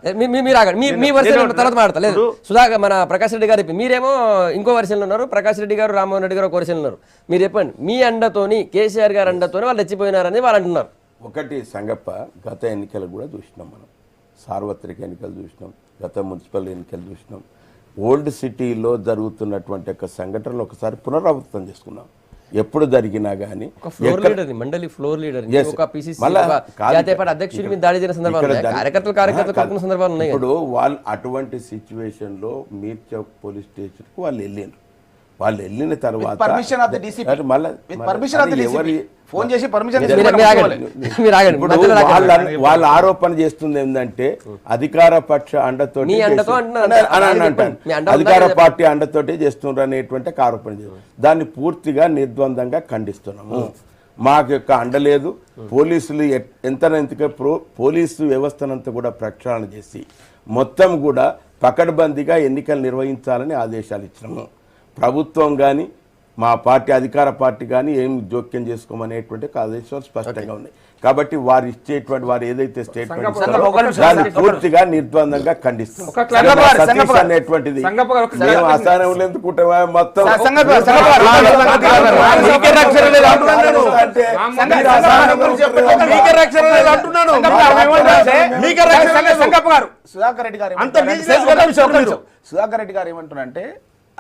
మీ వర్షన్ తర్వాత మాడతలేదు. సుధాకర్ మన ప్రకాష్ రెడ్డి గారు మీరేమో ఇంకో వర్షన్లో ఉన్నారు, ప్రకాష్ రెడ్డి గారు రామ్మోహన్ రెడ్డి గారు ఒక వర్షన్లో ఉన్నారు. మీరు చెప్పండి, మీ అండతోని కేసీఆర్ గారు అండతోని వాళ్ళు రెచ్చిపోయినారని వాళ్ళు అంటున్నారు. ఒకటి సంగప్ప, గత ఎన్నికలు కూడా చూసినాం మనం, సార్వత్రిక ఎన్నికలు చూసినాం, గత మున్సిపల్ ఎన్నికలు చూసినాం. ఓల్డ్ సిటీలో జరుగుతున్నటువంటి ఒక సంఘటనలు ఒకసారి పునరావృతం చేసుకున్నాం. ఎప్పుడు జరిగినా కానీ మండలి ఫ్లోర్ లీడర్ జాతీయ పార్టీ అధ్యక్షుడి మీద దాడి చేసిన సందర్భాలు కార్యకర్తలు సందర్భాలు ఉన్నాయి. ఇప్పుడు వాళ్ళు అటువంటి సిచ్యువేషన్ లో మీర్చౌక్ పోలీస్ స్టేషన్ కు వాళ్ళు వెళ్ళారు. వాళ్ళు వెళ్ళిన తర్వాత వాళ్ళ ఆరోపణ చేస్తుంది ఏంటంటే అధికార పక్ష అండతోటి అధికార పార్టీ అండతోటి చేస్తున్నారు అనేటువంటి ఆరోపణ చేస్తున్నారు. దాన్ని పూర్తిగా నిర్ద్వందంగా ఖండిస్తున్నాము. మాకు యొక్క అండలేదు. పోలీసులు ఎంతనంతగా పోలీసు వ్యవస్థనంతా కూడా ప్రక్షాళన చేసి మొత్తం కూడా పకడ్బందీగా ఎన్నికలు నిర్వహించాలని ఆదేశాలు ఇచ్చినాము. ప్రభుత్వం కానీ మా పార్టీ అధికార పార్టీ కానీ ఏం జోక్యం చేసుకోమనేటువంటి ఆదేశాలు స్పష్టంగా ఉన్నాయి. కాబట్టి వారు ఇచ్చేటువంటి వారు ఏదైతే స్టేట్మెంట్ దాన్ని పూర్తిగా నిర్ద్వందంగా ఖండిస్తున్నాం. అనేటువంటిది మేము అసహనం ఎందుకుంటామా మొత్తం సుధాకర్ రెడ్డి గారు ఏమంటున్నారంటే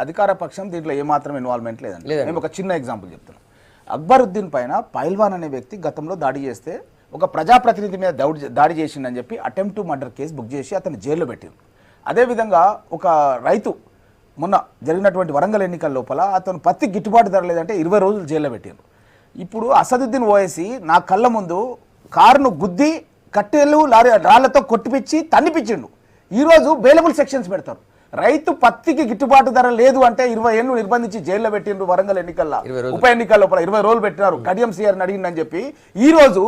అధికార పక్షం దీంట్లో ఏమాత్రం ఇన్వాల్వ్మెంట్ లేదండి. మేము ఒక చిన్న ఎగ్జాంపుల్ చెప్తున్నాం. అక్బరుద్దీన్ పైన పైల్వాన్ అనే వ్యక్తి గతంలో దాడి చేస్తే ఒక ప్రజాప్రతినిధి మీద దాడి చేసిండని చెప్పి attempt to murder case book చేసి అతను జైల్లో పెట్టారు. అదేవిధంగా ఒక రైతు మొన్న జరిగినటువంటి వరంగల్ ఎన్నికల లోపల అతను పత్తి గిట్టుబాటు ధర లేదంటే 20 రోజులు జైల్లో పెట్టారు. ఇప్పుడు అసదుద్దీన్ ఓవైసీ నా కళ్ళ ముందు కారును గుద్ది కట్టెలు రాళ్లతో కొట్టిపిచ్చి తన్నిపించిండు. ఈరోజు బెయిలబుల్ సెక్షన్స్ పెడతారు. రైతు పత్తికి గిట్టుబాటు ధర లేదు అంటే 20 ఏళ్ళు నిర్బంధించి జైల్లో పెట్టిండ్రు. వరంగల్ ఎన్నికల్లో ఉప ఎన్నికల లోపల 20 రోజులు పెట్టినారు. కడియం సీఆర్ అడిగిందని చెప్పి ఈ రోజు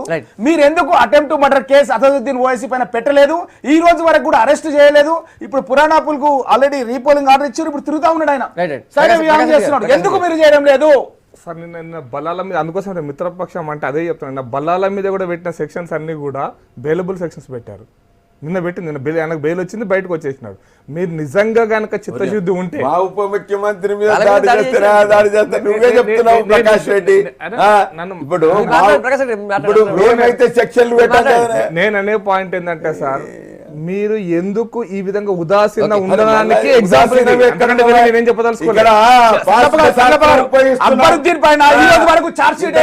మీరు ఎందుకు attempt to murder case Asaduddin Owaisi పైన పెట్టలేదు? ఈ రోజు వరకు కూడా అరెస్ట్ చేయలేదు. ఇప్పుడు పురాణాపుల్ కు ఆల్రెడీ రీపోలింగ్ ఆర్డర్ ఇచ్చారు. ఇప్పుడు తిరుగుతా ఉన్నాడు ఆయన, సరే చేస్తున్నాడు. ఎందుకు మీరు చేయడం లేదు? సార్ నిన్న బలాల మీద అందుకోసం మిత్రపక్షం అంటే అదే చెప్తాను. బలాల మీద కూడా పెట్టిన సెక్షన్స్ అన్ని కూడా బెయిలబుల్ సెక్షన్స్ పెట్టారు. నిన్న ఆయనకు బెయిల్ వచ్చింది, బయటకు వచ్చేసినాడు. మీరు నిజంగా గనక చిత్తశుద్ధి ఉంటే మా ఉప ముఖ్యమంత్రి మీద దాడి చేస్తే నువ్వే చెప్తున్నావు ప్రకాష్ రెడ్డి. ఇప్పుడు మేమైతే సెక్షన్లు పెట్టాలి. నేను అనే పాయింట్ ఏంటంటే సార్, మీరు ఎందుకు ఈ విధంగా ఉదాసీన ఉండడానికి ఎగ్జాంపుల్ నేను చెప్పదలుచుకోలేదు. అక్బరుద్దీన్ పైన ఈ రోజు వరకు చార్జ్ షీట్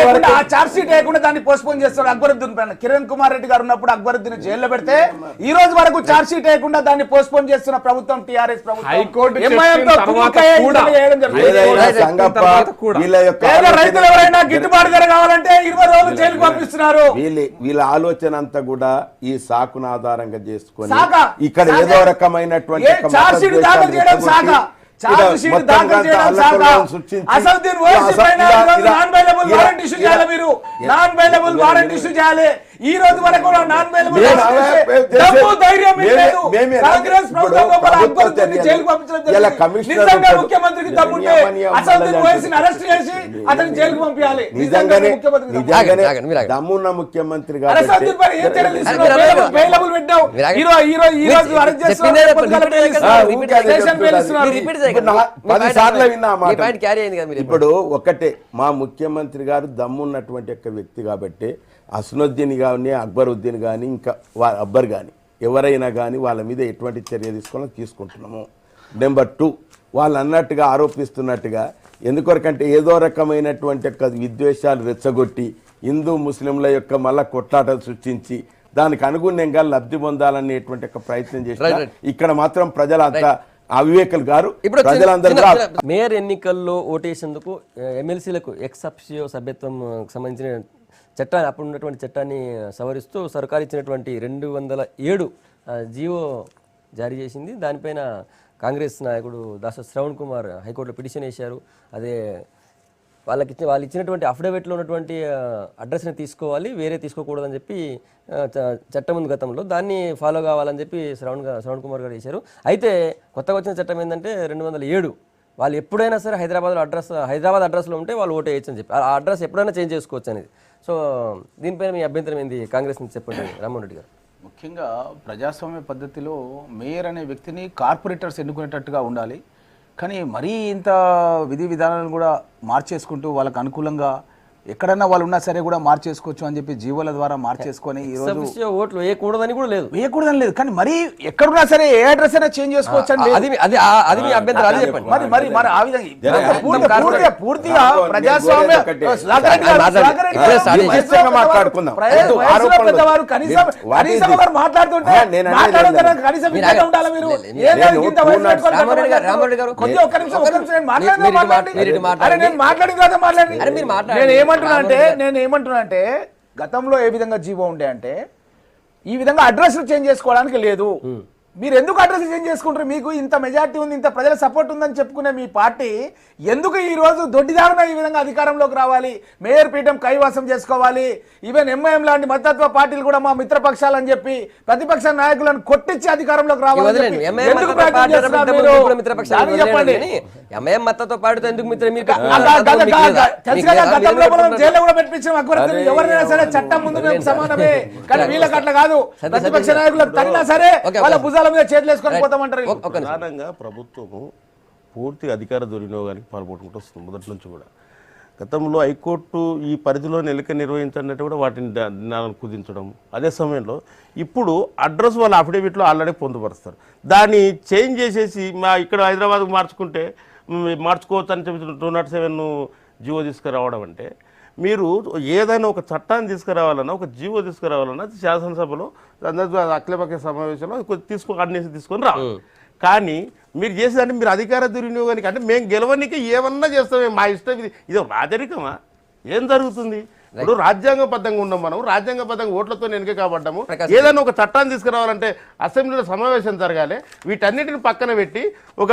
వేయకుండా దాన్ని పోస్ట్పోన్ చేస్తారు. అక్బరుద్దీన్ పైన కిరణ్ కుమార్ రెడ్డి గారు ఉన్నప్పుడు అక్బరుద్దీన్ జైల్లో పెడితే ఈ రోజు వరకు చార్జ్ షీట్ వేయకుండా దాన్ని పోస్ట్పోన్ చేస్తున్న ప్రభుత్వం టీఆర్ఎస్ ప్రభుత్వం. రైతులు ఎవరైనా గిట్టుబాటు ధర కావాలంటే 20 రోజులు జైలుకు పంపిస్తున్నారు. వీళ్ళ ఆలోచన అంతా కూడా ఈ సాకును ఆధారంగా చేసుకుని ఇక్కడ ఏదో రకమైనటువంటి ఈ రోజు వరకు ముఖ్యమంత్రికి దమ్మున్న ముఖ్యమంత్రి గారు ఇప్పుడు ఒకటే, మా ముఖ్యమంత్రి గారు దమ్మున్నటువంటి యొక్క వ్యక్తి కాబట్టి అసదుద్దీన్ కానీ అక్బరుద్దీన్ కానీ ఇంకా అక్బర్ కానీ ఎవరైనా కానీ వాళ్ళ మీద ఎటువంటి చర్య తీసుకోవాలని తీసుకుంటున్నాము. నెంబర్ 2, వాళ్ళు అన్నట్టుగా ఆరోపిస్తున్నట్టుగా ఎందుకొరకంటే ఏదో రకమైనటువంటి యొక్క విద్వేషాలు రెచ్చగొట్టి హిందూ ముస్లింల యొక్క మళ్ళా కొట్లాటలు సృష్టించి దానికి అనుగుణంగా లబ్ధి పొందాలనేటువంటి ఒక ప్రయత్నం చేస్తారు. ఇక్కడ మాత్రం ప్రజలంతా అవివేకులు గారు. మేయర్ ఎన్నికల్లో ఓటేసేందుకు ఎమ్మెల్సీలకు ఎక్స్ అఫిషియో సభ్యత్వం సంబంధించిన చట్టాన్ని, అప్పుడు ఉన్నటువంటి చట్టాన్ని సవరిస్తూ సర్కారు ఇచ్చినటువంటి 207 జీవో జారీ చేసింది. దానిపైన కాంగ్రెస్ నాయకుడు దాస శ్రవణ్ కుమార్ హైకోర్టులో పిటిషన్ వేశారు. అదే వాళ్ళు ఇచ్చినటువంటి అఫిడవిట్లో ఉన్నటువంటి అడ్రస్ని తీసుకోవాలి, వేరే తీసుకోకూడదని చెప్పి చట్టం ఉంది గతంలో, దాన్ని ఫాలో కావాలని చెప్పి శ్రవణ్ కుమార్ గారు చేశారు. అయితే కొత్తగా వచ్చిన చట్టం ఏంటంటే 207 వాళ్ళు ఎప్పుడైనా సరే హైదరాబాద్ అడ్రస్లో ఉంటే వాళ్ళు ఓటు వేయచ్చు అని చెప్పి, ఆ అడ్రస్ ఎప్పుడైనా చేంజ్ చేసుకోవచ్చు అనేది. సో దీనిపైన మీ అభ్యంతరం ఏంది కాంగ్రెస్ నుంచి చెప్పండి రామ్మోహన్ రెడ్డి గారు. ముఖ్యంగా ప్రజాస్వామ్య పద్ధతిలో మేయర్ అనే వ్యక్తిని కార్పొరేటర్స్ ఎన్నుకునేటట్టుగా ఉండాలి. కానీ మరీ ఇంత విధి విధానాలను కూడా మార్చేసుకుంటూ వాళ్ళకు అనుకూలంగా ఎక్కడన్నా వాళ్ళు ఉన్నా సరే కూడా మార్చేసుకోవచ్చు అని చెప్పి జీవోల ద్వారా మార్చేసుకొని ఈరోజు ఓట్లు వేయకూడదని కూడా లేదు, వేయకూడదని లేదు. కానీ మరీ ఎక్కడున్నా సరే ఏ అడ్రస్ అయినా చేంజ్ చేసుకోవచ్చు అండి. అది మీ అభ్యంతరం, అది చెప్పండి. మరి ఆ విధంగా పూర్తిగా ప్రజాస్వామ్య మాట్లాడుకుందాం. పెద్దవారు కనీసం మాట్లాడుతుంటే నేను ఏమంటున్నా అంటే గతంలో ఏ విధంగా జీవో ఉండే అంటే ఈ విధంగా అడ్రస్ చేంజ్ చేసుకోవడానికి లేదు. మీరు ఎందుకు అడ్రస్ చేంజ్ చేసుకుంటారు? మీకు ఇంత మెజార్టీ ఉంది, ఇంత ప్రజల సపోర్ట్ ఉందని చెప్పుకునే మీ పార్టీ ఎందుకు ఈ రోజు దొడ్డిదారున ఈ విధంగా అధికారంలోకి రావాలి, మేయర్ పీఠం కైవాసం చేసుకోవాలి? ఈవెన్ ఎంఐఎం లాంటి మతత్వ పార్టీలు కూడా మా మిత్రపక్షాలని చెప్పి ప్రతిపక్ష నాయకులను కొట్టించి అధికారంలోకి రావాలి. ఎంఐఎం మతత్వ పార్టీతో ఎందుకు జైల్లో కూడా పెట్టించాం అక్బరుద్దీన్. ఎవరైనా సరే చట్టం ముందు మేము సమానమే, కానీ వీళ్ళకి అట్లా కాదు. ప్రతిపక్ష నాయకులకు తగినా సరే వాళ్ళ భుజాల మీద చేతులు వేసుకొని పోతామంటారు. ప్రధానంగా ప్రభుత్వము పూర్తి అధికార దుర్వినియోగానికి పాల్పడుకుంటూ వస్తుంది మొదటి నుంచి కూడా. గతంలో హైకోర్టు ఈ పరిధిలో ఎన్నిక నిర్వహించినట్టు కూడా వాటిని జ్ఞానాన్ని కుదించడం. అదే సమయంలో ఇప్పుడు అడ్రస్ వాళ్ళ అఫిడవిట్లో ఆల్రెడీ పొందుపరుస్తారు, దాన్ని చేంజ్ చేసేసి మా ఇక్కడ హైదరాబాద్కు మార్చుకోవచ్చు అని చెప్పి 207 జీవో తీసుకురావడం అంటే, మీరు ఏదైనా ఒక చట్టాన్ని తీసుకురావాలన్నా, ఒక జీవో తీసుకురావాలన్నా శాసనసభలో అఖిలపక్ష సమావేశంలో అన్ని తీసుకొని రావాలి. కానీ మీరు చేసేదాన్ని మీరు అధికార దుర్వినియోగానికి, అంటే మేము గెలవడానికి ఏమన్నా చేస్తామే మా ఇష్టం, ఇది రాజరికమా? ఏం జరుగుతుంది? ఇప్పుడు రాజ్యాంగబద్ధంగా ఉన్నాం, మనం రాజ్యాంగబద్ధంగా ఓట్లతో ఎన్నిక కాబడ్డాము. ఏదైనా ఒక చట్టాన్ని తీసుకురావాలంటే అసెంబ్లీలో సమావేశం జరగాలి. వీటన్నిటిని పక్కన పెట్టి ఒక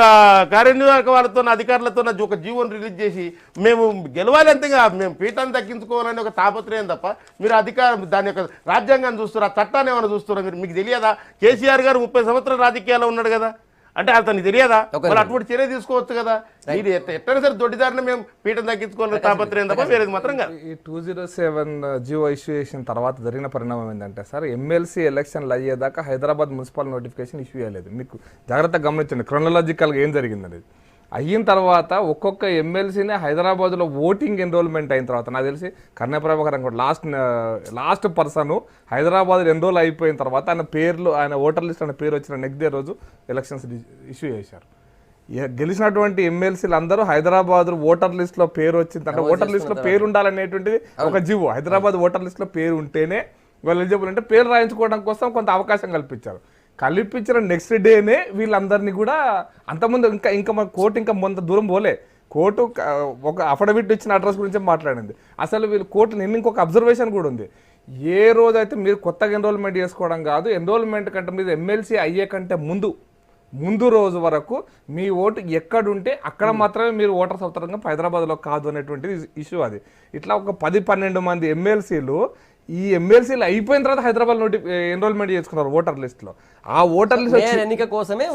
కార్యనిర్వాహక వాళ్ళతో అధికారులతో ఒక జీవోని రిలీజ్ చేసి మేము గెలవాలి, అంతేగా మేము పీఠాన్ని దక్కించుకోవాలని ఒక తాపత్రయం తప్ప మీరు దాని యొక్క రాజ్యాంగాన్ని చూస్తారా, చట్టాన్ని ఏమైనా చూస్తారా? మీకు తెలియదా? కేసీఆర్ గారు 30 సంవత్సరాల రాజకీయాల్లో ఉన్నాడు కదా, అంటే అతనికి తెలియదా? వాళ్ళు అటువంటి చర్య తీసుకోవచ్చు కదా. మీరు ఎట్లా సరే దొడ్డిదారిని మేము పీఠం తగ్గించుకోవాలని తాపత్రయం తప్ప వేరేది మాత్రం కాదు. ఈ 207 జియో ఇష్యూ చేసిన తర్వాత జరిగిన పరిణామం ఏంటంటే సార్, ఎమ్మెల్సీ ఎలక్షన్లు అయ్యేదాకా హైదరాబాద్ మున్సిపల్ నోటిఫికేషన్ ఇష్యూ చేయలేదు. మీకు జాగ్రత్తగా గమనించండి క్రోనలాజికల్గా ఏం జరిగింది అనేది. అయిన తర్వాత ఒక్కొక్క ఎమ్మెల్సీనే హైదరాబాద్లో ఓటింగ్ ఎన్రోల్మెంట్ అయిన తర్వాత, నాకు తెలిసి కన్నె ప్రభాకర్ కూడా లాస్ట్ పర్సన్ హైదరాబాద్ ఎన్రోల్ అయిపోయిన తర్వాత ఆయన ఓటర్ లిస్ట్ అనే పేరు వచ్చిన నెక్స్ట్ డే రోజు ఎలక్షన్స్ ఇష్యూ చేశారు. గెలిచినటువంటి ఎమ్మెల్సీలు అందరూ హైదరాబాద్ ఓటర్ లిస్ట్లో పేరు వచ్చింది, అంటే ఓటర్ లిస్ట్లో పేరు ఉండాలనేటువంటిది ఒక జీవో. హైదరాబాద్ ఓటర్ లిస్ట్లో పేరు ఉంటేనే వాళ్ళు ఎలిజిబుల్, అంటే పేరు రాయించుకోవడం కోసం కొంత అవకాశం కల్పించిన నెక్స్ట్ డేనే వీళ్ళందరినీ కూడా, అంతకుముందు ఇంకా మన కోర్టు ఇంకా కొంత దూరం పోలే, కోర్టు ఒక అఫిడవిట్ ఇచ్చిన అడ్రస్ గురించి మాట్లాడింది. అసలు వీళ్ళు కోర్టు నిన్న ఇంకొక అబ్జర్వేషన్ కూడా ఉంది. ఏ రోజైతే మీరు కొత్తగా ఎన్రోల్మెంట్ చేసుకోవడం కాదు, ఎన్రోల్మెంట్ కంటే మీద ఎమ్మెల్సీ అయ్యే కంటే ముందు రోజు వరకు మీ ఓటు ఎక్కడుంటే అక్కడ మాత్రమే మీరు ఓటర్ సౌకర్యంగా హైదరాబాద్లో కాదు అనేటువంటిది ఇష్యూ. అది ఇట్లా ఒక 10-12 మంది ఎమ్మెల్సీలు ఈ ఎమ్మెల్సీలు అయిపోయిన తర్వాత హైదరాబాద్ ఎన్రోల్మెంట్ చేసుకున్నారు ఓటర్ లిస్ట్ లో. ఆ ఓటర్ లిస్ట్ ఎన్నిక కోసమే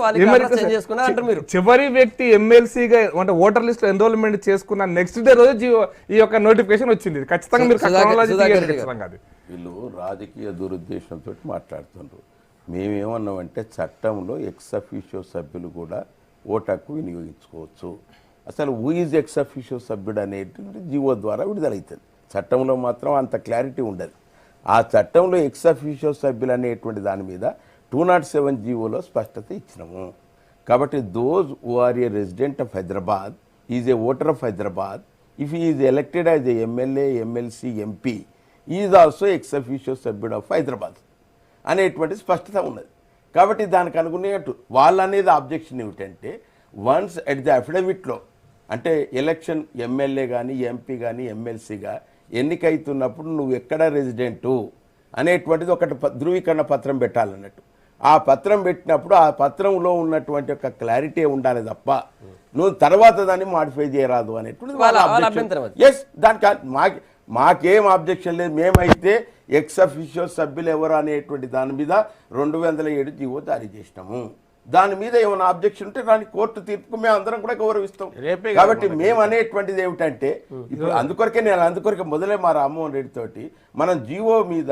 చివరి వ్యక్తి ఎమ్మెల్సీగా అంటే ఓటర్ లిస్ట్ లో ఎన్రోల్మెంట్ చేసుకున్న నెక్స్ట్ డే రోజు ఈ యొక్క నోటిఫికేషన్ వచ్చింది. ఖచ్చితంగా మీరు వీళ్ళు రాజకీయ దురుద్దేశంతో మాట్లాడుతున్నారు. మేమేమన్నామంటే చట్టంలో ఎక్స్ అఫీషియో సభ్యులు కూడా ఓటు హక్కు వినియోగించుకోవచ్చు. అసలు హూ ఈజ్ ఎక్స్ అఫీషియో సభ్యుడు అనేటువంటి జీవో ద్వారా విడుదలవుతుంది. చట్టంలో మాత్రం అంత క్లారిటీ ఉండదు. ఆ చట్టంలో ఎక్స్ అఫీషియో సభ్యులు అనేటువంటి దాని మీద 207 జీవోలో స్పష్టత ఇచ్చినాము. కాబట్టి those who are a resident of Hyderabad is a voter of Hyderabad, if he is elected as a MLA, MLC, MP, is also ex officio సభ్యుడు ఆఫ్ హైదరాబాద్ అనేటువంటి స్పష్టత ఉన్నది. కాబట్టి దానికి అనుకునేట్టు వాళ్ళు అనేది ఆబ్జెక్షన్ ఏమిటంటే, వన్స్ ఎట్ ది అఫిడవిట్లో అంటే ఎలక్షన్ ఎమ్మెల్యే కానీ, ఎంపీ కానీ, ఎమ్మెల్సీగా ఎన్నికైతున్నప్పుడు నువ్వు ఎక్కడ రెసిడెంటు అనేటువంటిది ఒకటి ధృవీకరణ పత్రం పెట్టాలన్నట్టు. ఆ పత్రం పెట్టినప్పుడు ఆ పత్రంలో ఉన్నటువంటి ఒక క్లారిటీ ఉండాలి తప్ప నువ్వు తర్వాత దాన్ని మాడిఫై చేయరాదు అనేటువంటిది వాళ్ళ అభ్యంతరం అది. ఎస్ దానికి మాకేం ఆబ్జెక్షన్ లేదు. మేమైతే ఎక్స్ అఫీషియో సభ్యులు ఎవరు అనేటువంటి దాని మీద 2007 జీవో జారీ చేసినాము. దాని మీద ఏమైనా ఆబ్జెక్షన్ ఉంటే దాని కోర్టు తీర్పుకు మేము అందరం కూడా గౌరవిస్తాం. కాబట్టి మేము అనేటువంటిది ఏమిటంటే ఇప్పుడు అందుకొరకే మొదలే మా రామ్మోహన్ రెడ్డి తోటి మనం జీవో మీద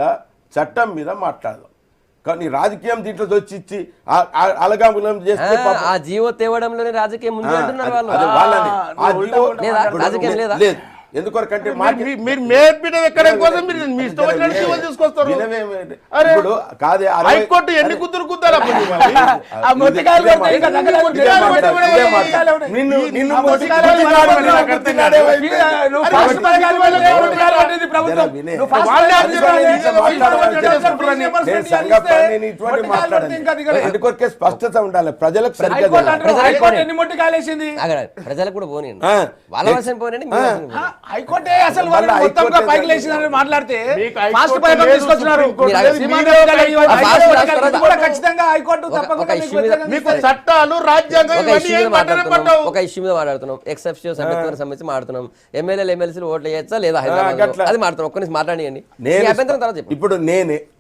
చట్టం మీద మాట్లాడదాం. కానీ రాజకీయం దీంట్లో వచ్చి అలగాములం చేస్తే ఆ జీవో తేవడంలోనే రాజకీయం ముందు అంటున్నారు వాళ్ళు. అదే వాళ్ళని ఆ జీవో లేదా? రాజకీయం లేదా? లేదు. ఎందుకొరకంటే మీరు మేర్పీఠం ఎక్కడ కోసం మీరు మీ ఇష్టం వచ్చినట్టు జీవో తీసుకొస్తారు. ఇప్పుడు కాదే హైకోర్టు ఎన్ని కుదురు కుద్దారా ఎందుకొరకే స్పష్టత ఉండాలి ప్రజలకు సరిగ్గా ప్రజలకు కూడా పోనీయండి, వాళ్ళ వర్షం పోనీయండి, మీ వర్షం పోనీయండి. హైకోర్టే అసలు వాళ్ళు మొత్తంగా పైకి లేచిందని మాట్లాడితే ఫాస్ట్ పైకి తీసుకొచ్చినారు. ఖచ్చితంగా హైకోర్టు మీకు చట్టాలు రాజ్యాంగం ఒక ఇష్యూ మీద మాట్లాడుతున్నాం, ఎక్స్ అఫీషియో సభ్యత్వానికి సంబంధించి మాట్లాడుతున్నాం, ఎమ్మెల్యేలు ఎమ్మెల్సీలు ఓట్లు చేయొచ్చా లేదా హైదరాబాద్ అది మాట్లాడుతున్నాం. ఒక్కరి మాట్లాడియండి, అభ్యంతరం తర్వాత చెప్పండి. ఇప్పుడు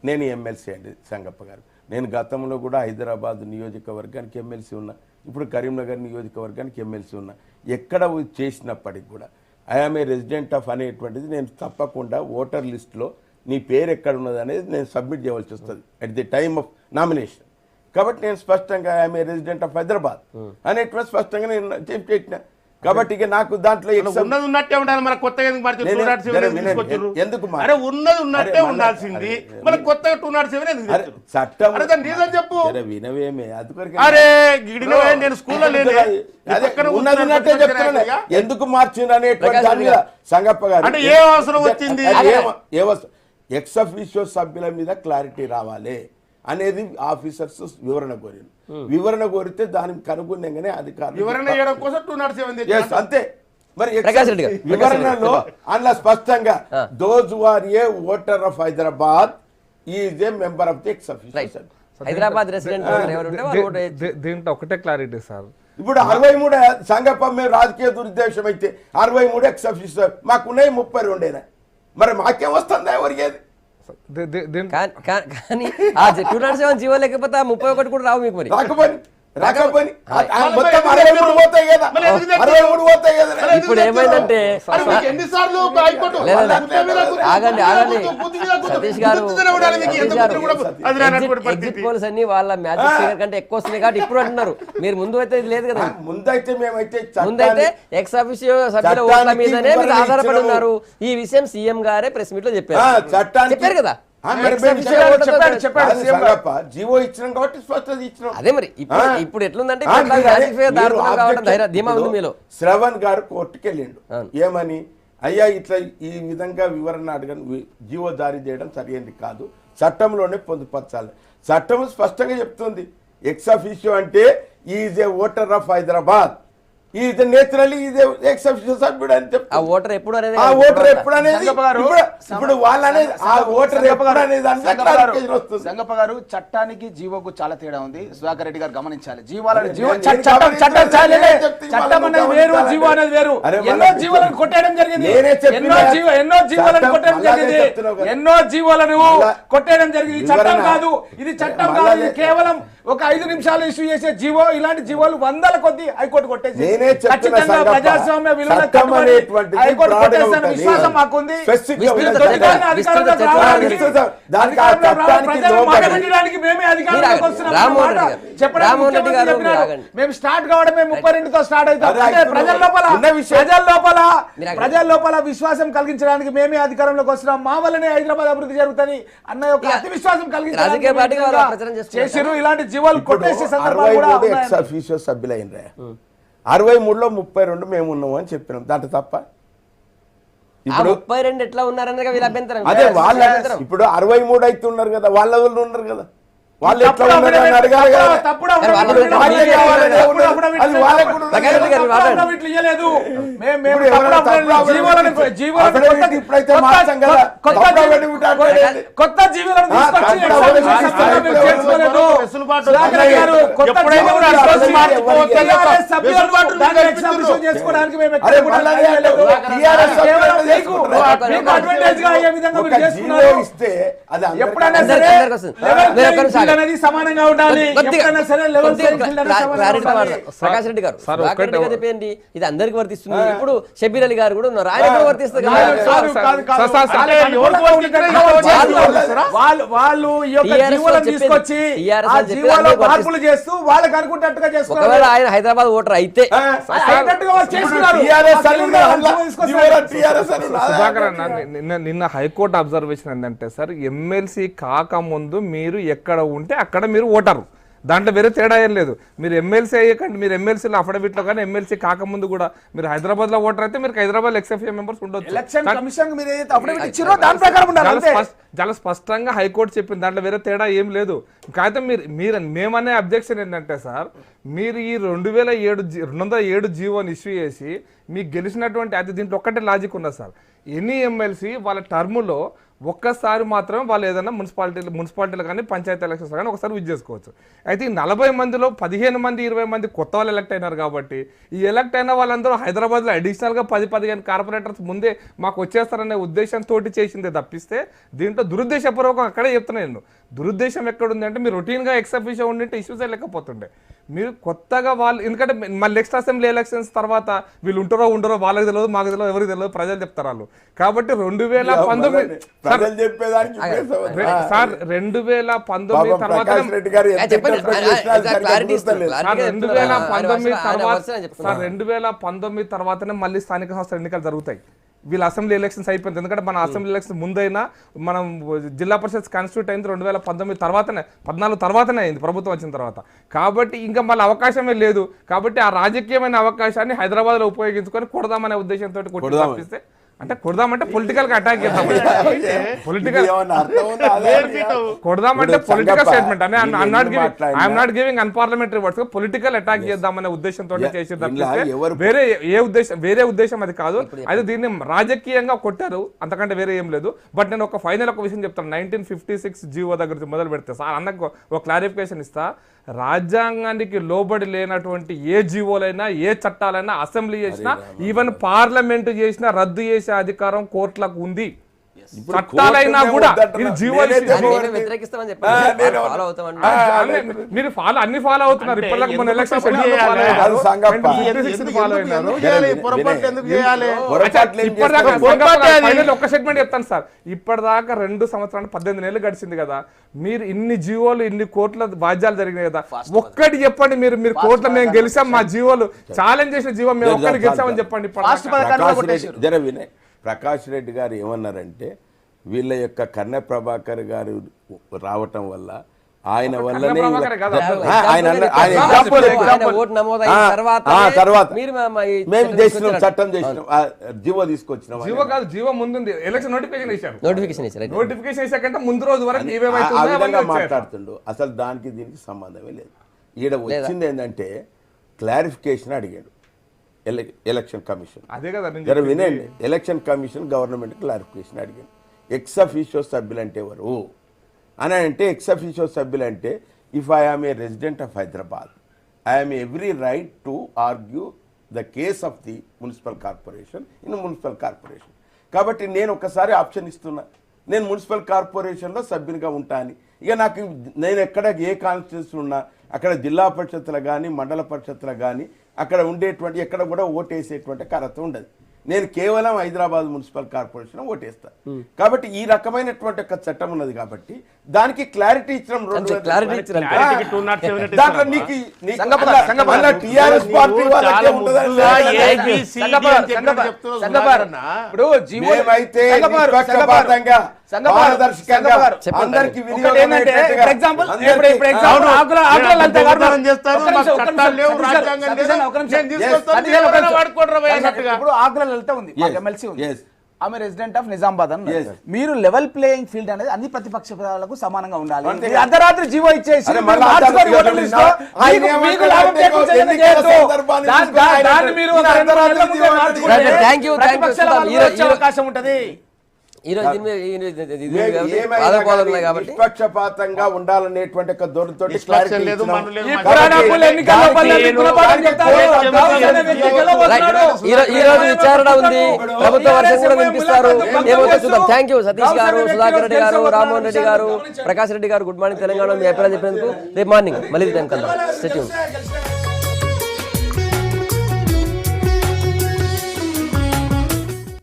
నేను ఎమ్మెల్సీ అండి సంగప్ప గారు. నేను గతంలో కూడా హైదరాబాద్ నియోజకవర్గానికి ఎమ్మెల్సీ ఉన్నా, ఇప్పుడు కరీంనగర్ నియోజకవర్గానికి ఎమ్మెల్సీ ఉన్నా. ఎక్కడ చేసినప్పటికి కూడా ఐఆమ్ ఏ రెసిడెంట్ ఆఫ్ అనేటువంటిది నేను తప్పకుండా ఓటర్ లిస్ట్లో నీ పేరు ఎక్కడ ఉన్నది అనేది నేను సబ్మిట్ చేయవలసి వస్తుంది at the time of nomination. కాబట్టి నేను స్పష్టంగా I am a resident of Hyderabad అనేటువంటి స్పష్టంగా నేను చెప్పిన. కాబట్టి ఇక నాకు దాంట్లో ఉన్నది ఉన్నట్టే ఉండాలి. మన కొత్తగా ఎందుకు ఎందుకు ఉన్నది ఉన్నట్టే ఉండాల్సింది, మన కొత్తగా 207 చట్టం చెప్పు వినవేమే అది అరే నేను స్కూల్లో లేదు ఉన్నది చెప్తున్నా ఎందుకు మార్చింది అనేటువంటి దాని మీద సంగప్ప గారు అంటే ఏ అవసరం వచ్చింది, ఎక్స్ అఫీషియో సభ్యుల మీద క్లారిటీ రావాలి అనేది ఆఫీసర్స్ వివరణ కోరితే దానికి అనుగుణంగానే అధికారులు వివరణ చేయడం కోసం 207 అంతే. మరి ప్రకాష్ రెడ్డి గారు, వివరణలో అందులో స్పష్టంగా those are a voter of Hyderabad is a member of the ex officio. Hyderabad resident దీంట్లో ఒకటే క్లారిటీ సార్. ఇప్పుడు 63 సంగప్ప మేము రాజకీయ దురుద్దేశం అయితే 63 ఎక్స్ అఫీషియో మాకున్నాయి 32. మరి మాకేం వస్తుందా ఎవరికేది? కానీ ఆ 207 జీవో లేకపోతే 31 కూడా రావు మీకు. మరి రాకపోయి మొత్తం 63 పోతాయి కదా, 63 పోతాయి కదా. ఇప్పుడు ఏమైందంటే ఆగండి సతీష్ గారు, ఎగ్జిట్ పోల్స్ అన్ని వాళ్ళ మ్యాజిక్ ఫిగర్ కంటే ఎక్కువ వస్తున్నాయి కాబట్టి ఇప్పుడు అంటున్నారు. మీరు ముందు అయితే లేదు కదా, ముందైతే ఎక్స్ అఫీషియో సభ్యుల ఓట్ల మీదనే మీరు ఆధారపడి ఉన్నారు. ఈ విషయం సీఎం గారే ప్రెస్ మీట్ లో చెప్పారు కదా. జీవో ఇచ్చినాం కాబట్టి స్పష్టత ఇచ్చినాం. అదే మరి ఇప్పుడు ఎట్లుందంటే శ్రవణ్ గారు కోర్టుకి వెళ్ళిండు ఏమని, అయ్యా ఇట్లా ఈ విధంగా వివరణ అడగని జీవో జారీ చేయడం సరైనది కాదు, చట్టంలోనే పొందుపరచాలి. చట్టం స్పష్టంగా చెప్తుంది ఎక్స్ అఫీషియో అంటే is a voter of Hyderabad, is naturally is X officio సభ్యుడు అని చెప్తారు. ఆ ఓటర్ ఎప్పుడు అనేది ఇప్పుడు వాళ్ళు అనేది ఆ ఓటర్ ఎప్పుడు అనేది సంగప్ప గారు చట్టానికి జీవోకు చాలా తేడా ఉంది. సుధాకర్ రెడ్డి గారు గమనించాలి. చట్టం అనేది వేరు, జీవో అనేది వేరు. ఎన్నో జీవోలను కొట్టేయడం జరిగింది, ఎన్నో జీవోలను కొట్టేయడం జరిగింది. చట్టం కాదు ఇది, చట్టం కాదు ఇది, కేవలం ఒక 5 నిమిషాలు ఇష్యూ చేసే జీవో. ఇలాంటి జీవోలు వందల కొద్ది హైకోర్టు కొట్టేసి ఖచ్చితంగా ప్రజాస్వామ్య విలువలకు కట్టుబడి హైకోర్టు కొట్టేసిన విశ్వాసం మాకుంది. మేమే అధికారంలోకి వస్తున్నాం మేము స్టార్ట్ కావడమే 32తో స్టార్ట్ అవుతాం. అంటే ప్రజల లోపల విశ్వాసం కలిగించడానికి మేమే అధికారంలోకి వస్తున్నాం, మా వల్లనే హైదరాబాద్ అభివృద్ధి జరుగుతుంది అన్న ఒక అతి విశ్వాసం కలిగించడానికి చేసిరు. ఇలాంటి జీవాలు కొట్టేసే సందర్భాలు కూడా ఎక్స్ అఫీషియో సభ్యులైనరా 63లో 32 మేము ఉన్నాము అని చెప్పినాం, దాంట్లో తప్ప. ఇప్పుడు 32 ఎట్లా ఉన్నారనగా వీళ్ళ అభ్యంతరం. అదే వాళ్ళ ఇప్పుడు 63 అయితే ఉన్నారు కదా, వాళ్ళ వాళ్ళు ఉన్నారు కదా. వాళ్ళు ఎట్లా ఉన్నారో అని అడగాలి కదా. తప్పుడు వాళ్ళు అఫిడవిట్లు వాళ్ళు కావాలని వాళ్ళు అఫిడవిట్లు అది వాళ్ళకు కూడా ప్రకాష్ రెడ్డి గారు తప్పుడు మాట్లాడండి. అఫిడవిట్లు ఇయ్యలేదు. మేము ఇప్పుడు ఎవరైనా తప్పుడు తప్పుడు జీవోలను అఫిడవిట్ ఇప్పుడైతే మార్చాం కదా. తప్పుడు అఫిడవిట్ అంటే కొత్త జీవోలను తీసుకొచ్చి తప్పుడు ఎగ్జామినేషన్ అఫిడవిట్ సిస్టంలో మీరు చేర్చుకోలేదు. సుధాకర్ గారు కొత్త ఎప్పుడైనా జీవోలను కూడా తీసుకొచ్చి మార్చుకోవచ్చు. TRS సభ్యులను దాన్ని ఎగ్జామినేషన్ చేసుకోవడానికి మేము అరే ఎక్కడ కూడా మళ్ళా లేదు. TRS కేవలం సభ్యులు మీకు అడ్వాంటేజ్ గా అయ్యే విధంగా మీరు ఒక జీవో చేసుకున్నారు. ఇస్తే అది అందరికీ ఎప్పుడైనా అందరికీ సరే అందరికీ వస్తుంది. లెవెల్ మీరు ఒక్కరు ప్లేయింగ్ ఫీల్డ్ సాగండి. అనేది సమానంగా ఉండాలి. ఎప్పుడైనా సరే లెవెల్ ప్లేయింగ్ ఫీల్డ్ అనేది సమానంగా క్లారిటీగా ఉండాలి. మాట్లాడదాం. ప్రకాష్ రెడ్డి గారు సార్, సుధాకర్ రెడ్డి గారు చెప్పింది ఇది అందరికి వర్తిస్తుంది. ఇప్పుడు షబీర్ అలీ గారు కూడా ఉన్నారు, ఆయన కూడా వర్తిస్తుంది కదా. వాళ్ళు ఈ యొక్క TRS జీవోలను చెప్పింది. తీసుకొచ్చి TRS ఆ చెప్పింది జీవోలో అందరికీ మార్పులు చేస్తూ వాళ్ళకి అనుకుంటట్టుగా చేసుకున్నారు. ఒకవేళ ఆయన హైదరాబాద్ ఓటర్ అయితే అయినట్టుగా వాళ్ళు చేసుకున్నారు. TRS ఆ జీవోలో అని తీసుకొస్తారు. TRS అని సుధాకర్ అన్న, నిన్న హైకోర్టు అబ్జర్వేషన్ ఏంటంటే సార్, ఎమ్మెల్సీ కాకముందు మీరు ఎక్కడ ఉంటే అక్కడ మీరు ఓటరు, దాంట్లో వేరే తేడా ఏం లేదు. మీరు ఎమ్మెల్సీ అయ్యకండి, మీరు ఎమ్మెల్సీలో అఫిడవిట్లో కానీ ఎమ్మెల్సీ కాకముందు కూడా మీరు హైదరాబాద్లో ఓటర్ అయితే మీరు హైదరాబాద్ ఎక్స్ఎఫ్ఏ మెంబర్స్ ఉండొచ్చు. ఎలక్షన్ కమిషన్ మీరు ఏదైతే అఫిడవిట్ ఇచ్చిరో దాని ప్రకారం ఉండాలి అంతే. చాలా స్పష్టంగా హైకోర్టు చెప్పింది, దాంట్లో వేరే తేడా ఏం లేదు. కాకపోతే మీరు మేమనే అబ్జెక్షన్ ఏంటంటే సార్, మీరు ఈ 207 జీవోని ఇష్యూ చేసి మీకు గెలిచినటువంటి అది దీంట్లో ఒక్కటే లాజిక్ ఉన్నది సార్. ఎనీ ఎమ్మెల్సీ వాళ్ళ టర్ములో ఒక్కసారి మాత్రమే వాళ్ళు ఏదైనా మున్సిపాలిటీలు కానీ పంచాయతీ ఎలక్షన్స్ కానీ ఒకసారి విజ్ చేసుకోవచ్చు. అయితే ఈ 40 మందిలో 15 మంది 20 మంది కొత్త వాళ్ళు ఎలక్ట్ అయినారు కాబట్టి ఈ ఎలక్ట్ అయిన వాళ్ళందరూ హైదరాబాద్లో అడిషనల్గా 10-15 కార్పొరేటర్స్ ముందే మాకు వచ్చేస్తారనే ఉద్దేశంతో చేసిందే తప్పిస్తే దీంట్లో దురుద్దేశపూర్వకం అక్కడే చెప్తున్నాను నేను. దురుద్దేశం ఎక్కడుంది అంటే మీరు రొటీన్గా ఎక్సఫిషియో ఉండింటే ఇష్యూస్ లేకపోతుండే. మీరు కొత్తగా వాళ్ళు, ఎందుకంటే మళ్ళీ నెక్స్ట్ అసెంబ్లీ ఎలక్షన్స్ తర్వాత వీళ్ళు ఉంటారో ఉండరో వాళ్ళకి తెలియదు, మాకు తెలియదు, ఎవరికి తెలియదు, ప్రజలు చెప్తారు వాళ్ళు. కాబట్టి 2019 ప్రజలు చెప్పేదానికి సార్ 2019 తర్వాత ప్రకాష్ రెడ్డి గారు ఎంత చెప్పండి. ఎక్స్పెక్ట్ చేసినా అది సరిగ్గా క్లారిటీ గుర్తులేదు. ఇస్తున్నారు. 2019 తర్వాతనే మళ్ళీ స్థానిక సంస్థల ఎన్నికలు జరుగుతాయి. వీళ్ళ అసెంబ్లీ ఎలక్షన్స్ అయిపోయింది. ఎందుకంటే మన అసెంబ్లీ ఎలక్షన్ ముందైనా మనం జిల్లా పరిషత్ కాన్స్టిట్యూట్ అయింది 2019 తర్వాతనే, 14 తర్వాతనే అయింది ప్రభుత్వం వచ్చిన తర్వాత. కాబట్టి ఇంకా మళ్ళీ అవకాశమే లేదు. కాబట్టి ఆ రాజకీయమైన అవకాశాన్ని హైదరాబాద్లో ఉపయోగించుకొని కొడదామనే ఉద్దేశంతో కొట్టి తప్పిస్తే, అంటే కొడదామంటే పొలిటికల్ గా అటాక్ చేద్దాం, పొలిటికల్ కొడదామంటే పొలిటికల్ స్టేట్మెంట్ అని I'm not giving unparliamentary words, political attack చేద్దామనే ఉద్దేశంతో చేసి తప్పిస్తే వేరే ఉద్దేశం అది కాదు. అయితే దీన్ని రాజకీయంగా కొట్టారు, అంతకంటే వేరే ఏం లేదు. బట్ నేను ఒక విషయం చెప్తాను. 1956 జీవో దగ్గర మొదలు పెడితే సార్ అన్నకు ఒక క్లారిఫికేషన్ ఇస్తా. రాజ్యాంగానికి లోబడి లేనటువంటి ఏ జీవోలైనా ఏ చట్టాలైనా అసెంబ్లీ చేసినా ఈవెన్ పార్లమెంట్ చేసినా రద్దు చేసే అధికారం కోర్టులకు ఉంది. చట్టాలైనా కూడా ఇది జీవోలు వ్యతిరేకిస్తామని చెప్పారు, ఫాలో అవుతామని. మీరు అన్ని ఫాలో అవుతున్నారు. ఇప్పటికి మన ఎలక్షన్ షెడ్యూల్ ఫాలో అయినారు. ఒక సెగ్మెంట్ చెప్తాను సార్, ఇప్పటిదాకా 2 సంవత్సరాలు 18 నెలలు గడిచింది కదా, మీరు ఇన్ని జీవోలు ఇన్ని కోట్ల బాధ్యాలు జరిగినాయి కదా, ఒక్కటి చెప్పండి. మీరు కోట్ల మేము గెలిచాం, మా జీవోలు ఛాలెంజ్ చేసిన జీవో మేము ఒక్కటి గెలిచామని చెప్పండి. ప్రకాష్ రెడ్డి గారు ఏమన్నారంటే వీళ్ళ యొక్క కన్నె ప్రభాకర్ గారు రావటం వల్ల ఆయన వల్లనే మేము చేసినాం, చట్టం చేసినాం, జీవో తీసుకొచ్చినాం. జీవో ముందుంది, ఎలక్షన్ నోటిఫికేషన్ ఇచ్చారు. నోటిఫికేషన్ ఇచ్చాకంటే ముందు రోజు వరకు ఆ విధంగా మాట్లాడుతుండు. అసలు దానికి దీనికి సంబంధమే లేదు. ఈడ వచ్చింది ఏంటంటే క్లారిఫికేషన్ అడిగాడు ఎలక్షన్ కమిషన్. అదే కదా వినండి, ఎలక్షన్ కమిషన్ గవర్నమెంట్ క్లారిఫికేషన్ అడిగాడు. ఎక్స్ అఫీషియో సభ్యులు అంటే ఎవరు అని అంటే, ఎక్స్ అఫీషియో సభ్యులు అంటే if I am a resident of Hyderabad, I am every right to argue the case of the municipal corporation in municipal corporation. కాబట్టి నేను ఒకసారి ఆప్షన్ ఇస్తున్నా, నేను మున్సిపల్ కార్పొరేషన్లో సభ్యునిగా ఉంటాను. ఇక నేను ఎక్కడ ఏ కాన్స్టిట్యూన్సీ ఉన్నా అక్కడ జిల్లా పరిషత్తులు కానీ మండల పరిషత్తులు కానీ అక్కడ ఉండేటువంటి ఎక్కడ కూడా ఓటేసేటువంటి అర్హత ఉండదు. నేను కేవలం హైదరాబాద్ మున్సిపల్ కార్పొరేషన్ ఓటేస్తాను. కాబట్టి ఈ రకమైనటువంటి ఒక చట్టం ఉన్నది కాబట్టి దానికి క్లారిటీ ఇచ్చడం దాంట్లో నీకు టీఆర్ఎస్ పార్టీ వాళ్ళకే అందరికి ఉంది, ఎమ్మెల్సీ ఉంది. ఆమె రెసిడెంట్ ఆఫ్ నిజామాబాద్ అని మీరు లెవెల్ ప్లేయింగ్ ఫీల్డ్ అనేది అన్ని ప్రతిపక్షాలకు సమానంగా ఉండాలి. మీరు అర్ధరాత్రి జీవో ఇచ్చేసి అరే మళ్ళా మార్చుకొని అర్ధరాత్రి ఓటర్ లిస్టులో ఆయన మీకు లాభం చేకూర్చేది ఎన్నికల చేయొద్దు. సందర్భాన్ని దాన్ని మీరు ఒక రెండు నెలల ముందే మార్చుకుంటే Thank you, ప్రతిపక్షాల సుధాం. వాళ్ళు వచ్చే అవకాశం ఉంటది. ఈరోజు దీని మీద ఏమైనా వాదోపాదాలు కానీ ఉన్నాయి కాబట్టి నిష్పక్షపాతంగా ఉండాలనేటువంటి ఒక ధోరణితోటి క్లారిటీ లేదు, ఇచ్చినాం. మనం లేదు, ఈ పురాణాలు ఎన్నికల్లో పల్లెలు గుణపాఠం చెప్తారు. కాంగ్రెస్ అనే వ్యక్తి గెలవబోతున్నాడు. ఈ రోజు విచారణ ఉంది, ప్రభుత్వ వర్షం కూడా వినిపిస్తారు, ఏమవుతుందో చూద్దాం. థ్యాంక్ యూ సతీష్ గారు, సుధాకర్ రెడ్డి గారు, రామ్మోహన్ రెడ్డి గారు, ప్రకాష్ రెడ్డి గారు. Good morning Telangana. మీ అభిప్రాయం చెప్పేందుకు రేపు మార్నింగ్ మళ్ళీ టైం కలుద్దాం. Stay tuned.